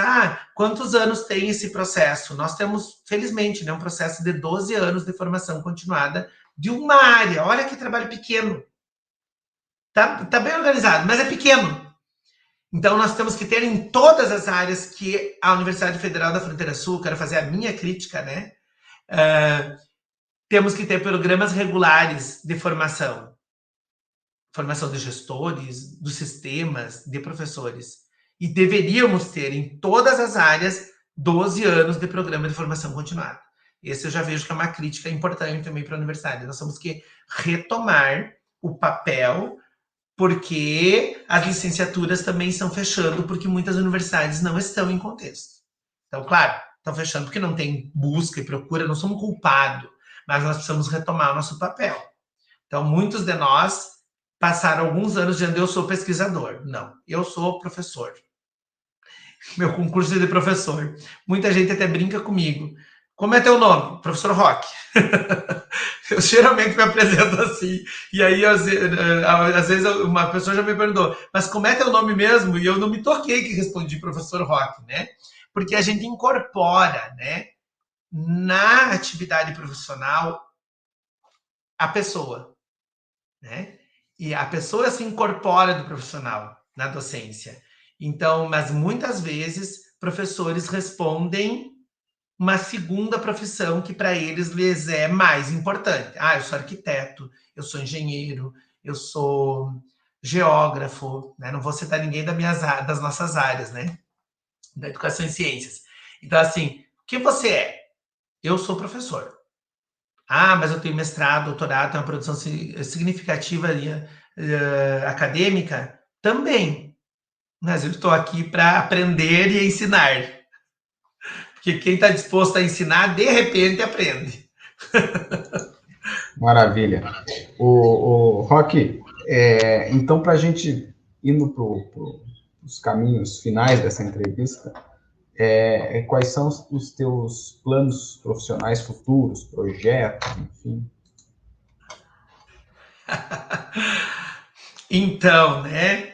quantos anos tem esse processo? Nós temos, felizmente, né, um processo de 12 anos de formação continuada de uma área. Olha que trabalho pequeno. Tá bem organizado, mas é pequeno. Então, nós temos que ter em todas as áreas que a Universidade Federal da Fronteira Sul, quero fazer a minha crítica, né? Temos que ter programas regulares de formação. Formação de gestores, dos sistemas, de professores. E deveríamos ter em todas as áreas 12 anos de programa de formação continuada. Esse eu já vejo que é uma crítica importante também para a universidade. Nós temos que retomar o papel, porque as licenciaturas também estão fechando, porque muitas universidades não estão em contexto. Então, claro, estão fechando porque não tem busca e procura, não somos culpados, mas nós precisamos retomar o nosso papel. Então, muitos de nós passaram alguns anos dizendo, eu sou pesquisador. Não, eu sou professor. Meu concurso é de professor. Muita gente até brinca comigo. Como é teu nome? Professor Roque. Eu geralmente me apresento assim. E aí, às vezes, uma pessoa já me perguntou, mas como é teu nome mesmo? E eu não me toquei que respondi professor Roque, né? Porque a gente incorpora, né, na atividade profissional a pessoa, né? E a pessoa se incorpora do profissional na docência. Então, mas muitas vezes professores respondem uma segunda profissão que para eles lhes é mais importante. Eu sou arquiteto, eu sou engenheiro, eu sou geógrafo, né? Não vou citar ninguém das nossas áreas, né? Da educação e ciências. Então, assim, o que você é? Eu sou professor. Mas eu tenho mestrado, doutorado, tenho uma produção significativa acadêmica? Também. Mas eu estou aqui para aprender e ensinar. Porque quem está disposto a ensinar, de repente, aprende. Maravilha. O Roque, então, para a gente indo para os caminhos finais dessa entrevista, quais são os teus planos profissionais futuros, projetos, enfim? Então, né?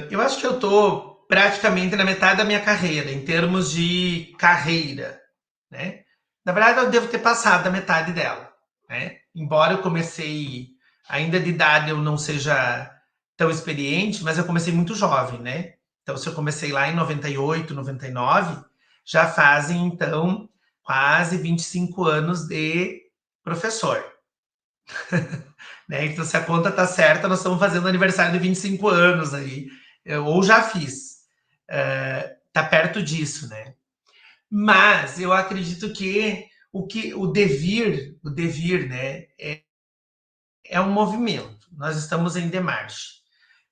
Eu acho que eu estou praticamente na metade da minha carreira, em termos de carreira, né? Na verdade, eu devo ter passado da metade dela, né? Embora eu comecei, ainda de idade eu não seja tão experiente, mas eu comecei muito jovem, né? Então, se eu comecei lá em 98, 99, já fazem, então, quase 25 anos de professor. Né? Então, se a conta está certa, nós estamos fazendo aniversário de 25 anos aí, ou já fiz. Tá perto disso, né? Mas eu acredito que o devir, né, é um movimento. Nós estamos em demarche.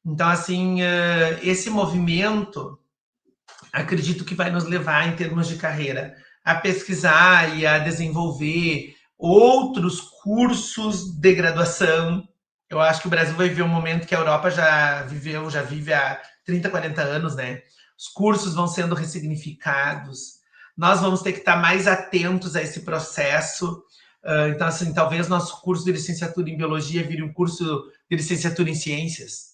Então, assim, esse movimento, acredito que vai nos levar, em termos de carreira, a pesquisar e a desenvolver outros cursos de graduação, Eu acho que o Brasil vai viver um momento que a Europa já vive há 30, 40 anos, né? Os cursos vão sendo ressignificados, nós vamos ter que estar mais atentos a esse processo. Então, assim, talvez nosso curso de licenciatura em biologia vire um curso de licenciatura em ciências.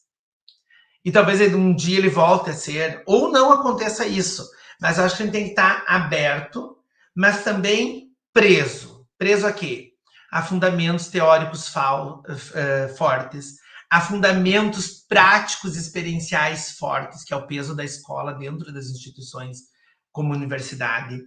E talvez um dia ele volte a ser, ou não aconteça isso. Mas eu acho que a gente tem que estar aberto, mas também preso. Preso a quê? A fundamentos teóricos fortes, a fundamentos práticos experienciais fortes, que é o peso da escola dentro das instituições como universidade.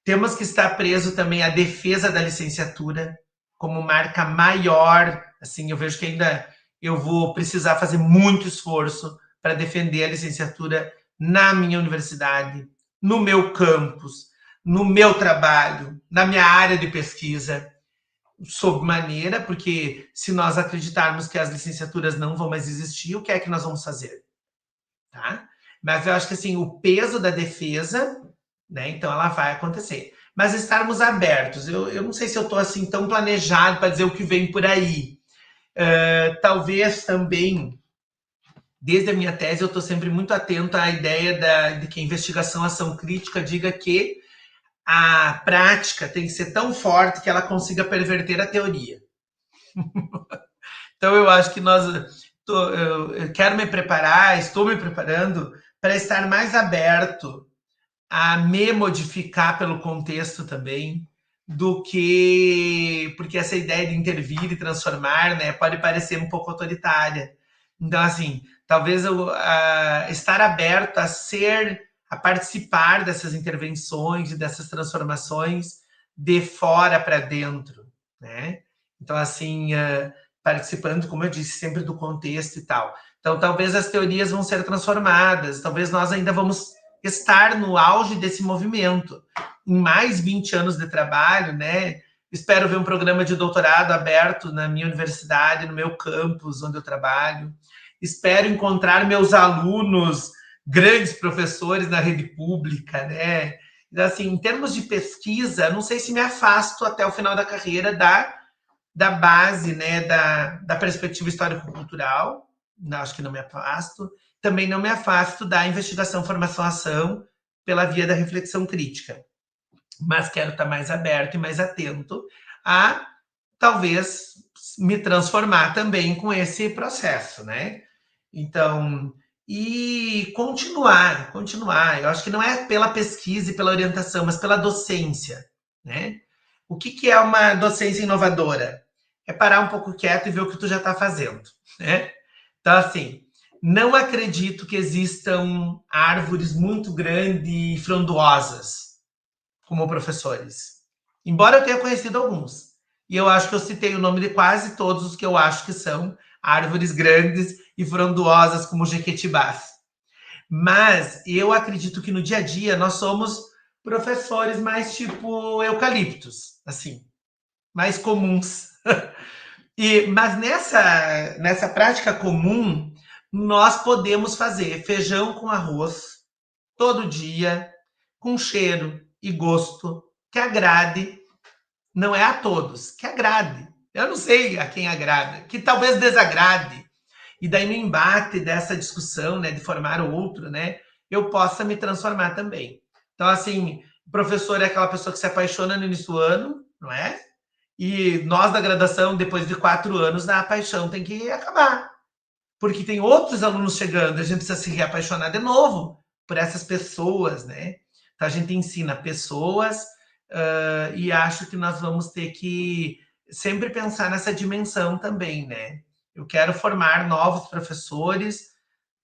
Temos que estar preso também à defesa da licenciatura como marca maior. Assim, eu vejo que ainda eu vou precisar fazer muito esforço para defender a licenciatura na minha universidade, no meu campus, no meu trabalho, na minha área de pesquisa, sob maneira, porque se nós acreditarmos que as licenciaturas não vão mais existir, o que é que nós vamos fazer? Tá? Mas eu acho que assim, o peso da defesa, né, então ela vai acontecer. Mas estarmos abertos, eu não sei se eu estou assim tão planejado para dizer o que vem por aí. Talvez também, desde a minha tese, eu estou sempre muito atento à ideia de que a investigação, ação crítica diga que a prática tem que ser tão forte que ela consiga perverter a teoria. Então, eu acho que eu quero me preparar, estou me preparando para estar mais aberto a me modificar pelo contexto também, porque essa ideia de intervir e transformar, né, pode parecer um pouco autoritária. Então, assim, talvez eu estar aberto a participar dessas intervenções e dessas transformações de fora para dentro, né? Então, assim, participando, como eu disse, sempre do contexto e tal. Então, talvez as teorias vão ser transformadas, talvez nós ainda vamos estar no auge desse movimento. Em mais 20 anos de trabalho, né? Espero ver um programa de doutorado aberto na minha universidade, no meu campus, onde eu trabalho. Espero encontrar meus alunos, grandes professores na rede pública, né? Então, assim, em termos de pesquisa, não sei se me afasto até o final da carreira da base, né, da perspectiva histórico-cultural, acho que não me afasto. Também não me afasto da investigação, formação, ação pela via da reflexão crítica. Mas quero estar mais aberto e mais atento a, talvez, me transformar também com esse processo, né? Então, e continuar. Eu acho que não é pela pesquisa e pela orientação, mas pela docência, né? O que é uma docência inovadora? É parar um pouco quieto e ver o que tu já está fazendo, né? Então, assim, não acredito que existam árvores muito grandes e frondosas como professores. Embora eu tenha conhecido alguns. E eu acho que eu citei o nome de quase todos os que eu acho que são árvores grandes e frondosas como jequitibás. Mas eu acredito que no dia a dia nós somos professores mais tipo eucaliptos, assim, mais comuns. Mas nessa prática comum, nós podemos fazer feijão com arroz todo dia, com cheiro e gosto que agrade, não é a todos, que agrade. Eu não sei a quem agrada, que talvez desagrade. E daí no embate dessa discussão, né, de formar outro, né, eu possa me transformar também. Então, assim, o professor é aquela pessoa que se apaixona no início do ano, não é? E nós da graduação, depois de 4 anos, a paixão tem que acabar. Porque tem outros alunos chegando, a gente precisa se reapaixonar de novo por essas pessoas, né? Então a gente ensina pessoas e acho que nós vamos ter que sempre pensar nessa dimensão também, né? Eu quero formar novos professores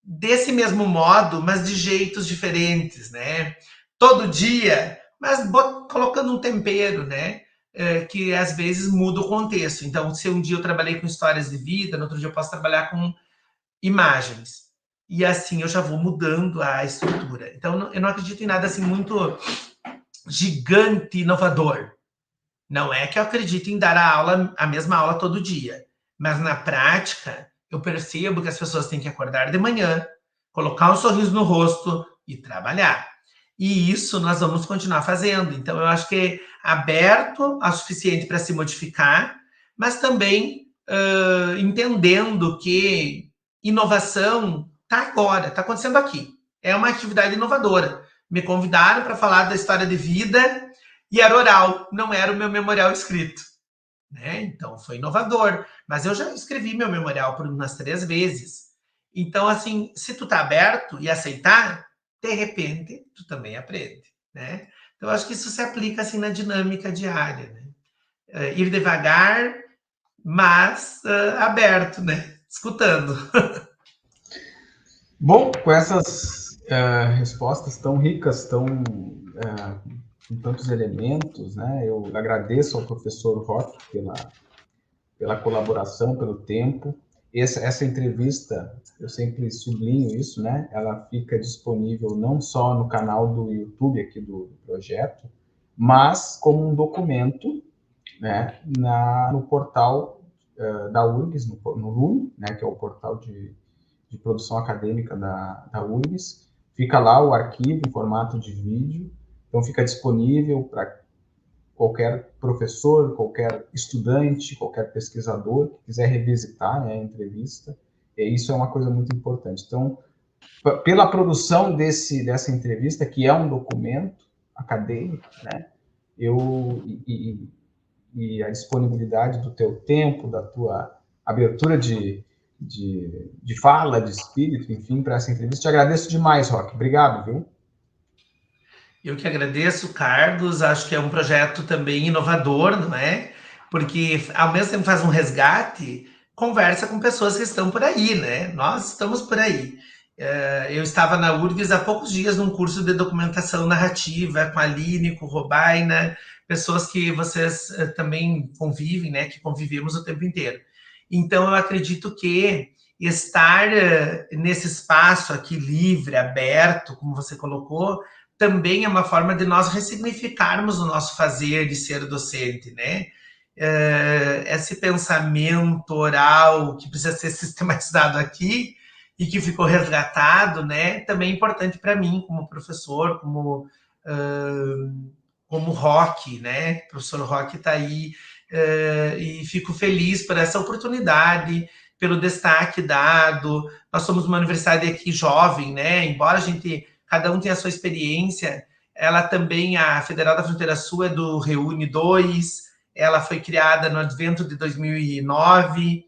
desse mesmo modo, mas de jeitos diferentes, né? Todo dia, mas colocando um tempero, né? Que às vezes muda o contexto. Então, se um dia eu trabalhei com histórias de vida, no outro dia eu posso trabalhar com imagens. E assim eu já vou mudando a estrutura. Então, eu não acredito em nada assim muito gigante, inovador. Não é que eu acredito em dar a mesma aula todo dia. Mas na prática, eu percebo que as pessoas têm que acordar de manhã, colocar um sorriso no rosto e trabalhar. E isso nós vamos continuar fazendo. Então, eu acho que é aberto o suficiente para se modificar, mas também entendendo que inovação está agora, está acontecendo aqui. É uma atividade inovadora. Me convidaram para falar da história de vida e era oral, não era o meu memorial escrito. Né? Então, foi inovador. Mas eu já escrevi meu memorial por umas 3 vezes. Então, assim, se tu tá aberto e aceitar, de repente, tu também aprende, né? Então, eu acho que isso se aplica, assim, na dinâmica diária, né? Ir devagar, mas aberto, né? Escutando. Bom, com essas respostas tão ricas, com tantos elementos, né? Eu agradeço ao professor Roque pela colaboração, pelo tempo. Essa entrevista, eu sempre sublinho isso, né? Ela fica disponível não só no canal do YouTube aqui do projeto, mas como um documento, né? No portal da URGS, no LUM, né? Que é o portal de produção acadêmica da URGS. Fica lá o arquivo em formato de vídeo, então fica disponível para qualquer professor, qualquer estudante, qualquer pesquisador que quiser revisitar, né, a entrevista. E isso é uma coisa muito importante. Então, pela produção dessa entrevista, que é um documento acadêmico, né, e a disponibilidade do teu tempo, da tua abertura de fala, de espírito, enfim, para essa entrevista. Te agradeço demais, Roque. Obrigado, viu? Eu que agradeço, Carlos. Acho que é um projeto também inovador, não é? Porque ao mesmo tempo faz um resgate, conversa com pessoas que estão por aí, né? Nós estamos por aí. Eu estava na URGS há poucos dias num curso de documentação narrativa com a Aline, com o Robaina, pessoas que vocês também convivem, né? Que convivemos o tempo inteiro. Então, eu acredito que estar nesse espaço aqui livre, aberto, como você colocou, também é uma forma de nós ressignificarmos o nosso fazer de ser docente, né? Esse pensamento oral que precisa ser sistematizado aqui e que ficou resgatado, né? Também é importante para mim, como professor, como Roque, né? O professor Roque está aí e fico feliz por essa oportunidade, pelo destaque dado. Nós somos uma universidade aqui jovem, né? Embora a gente cada um tem a sua experiência. Ela também, a Federal da Fronteira Sul é do Reúne 2, ela foi criada no advento de 2009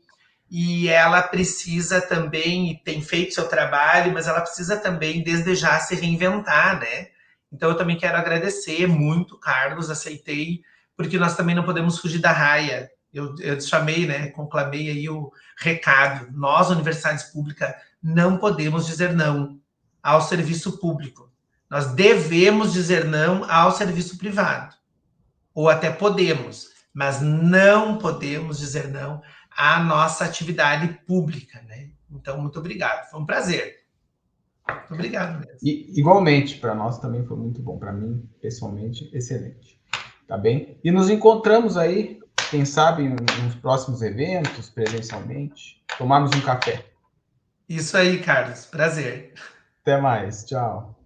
e ela precisa também, e tem feito seu trabalho, mas ela precisa também, desde já, se reinventar, né? Então, eu também quero agradecer muito, Carlos, aceitei, porque nós também não podemos fugir da raia. Eu chamei, né, conclamei aí o recado. Nós, universidades públicas, não podemos dizer não ao serviço público. Nós devemos dizer não ao serviço privado. Ou até podemos, mas não podemos dizer não à nossa atividade pública, né? Então, muito obrigado. Foi um prazer. Muito obrigado mesmo. E, igualmente, para nós também foi muito bom. Para mim, pessoalmente, excelente. Tá bem? E nos encontramos aí, quem sabe, nos próximos eventos, presencialmente. Tomarmos um café. Isso aí, Carlos. Prazer. Até mais. Tchau.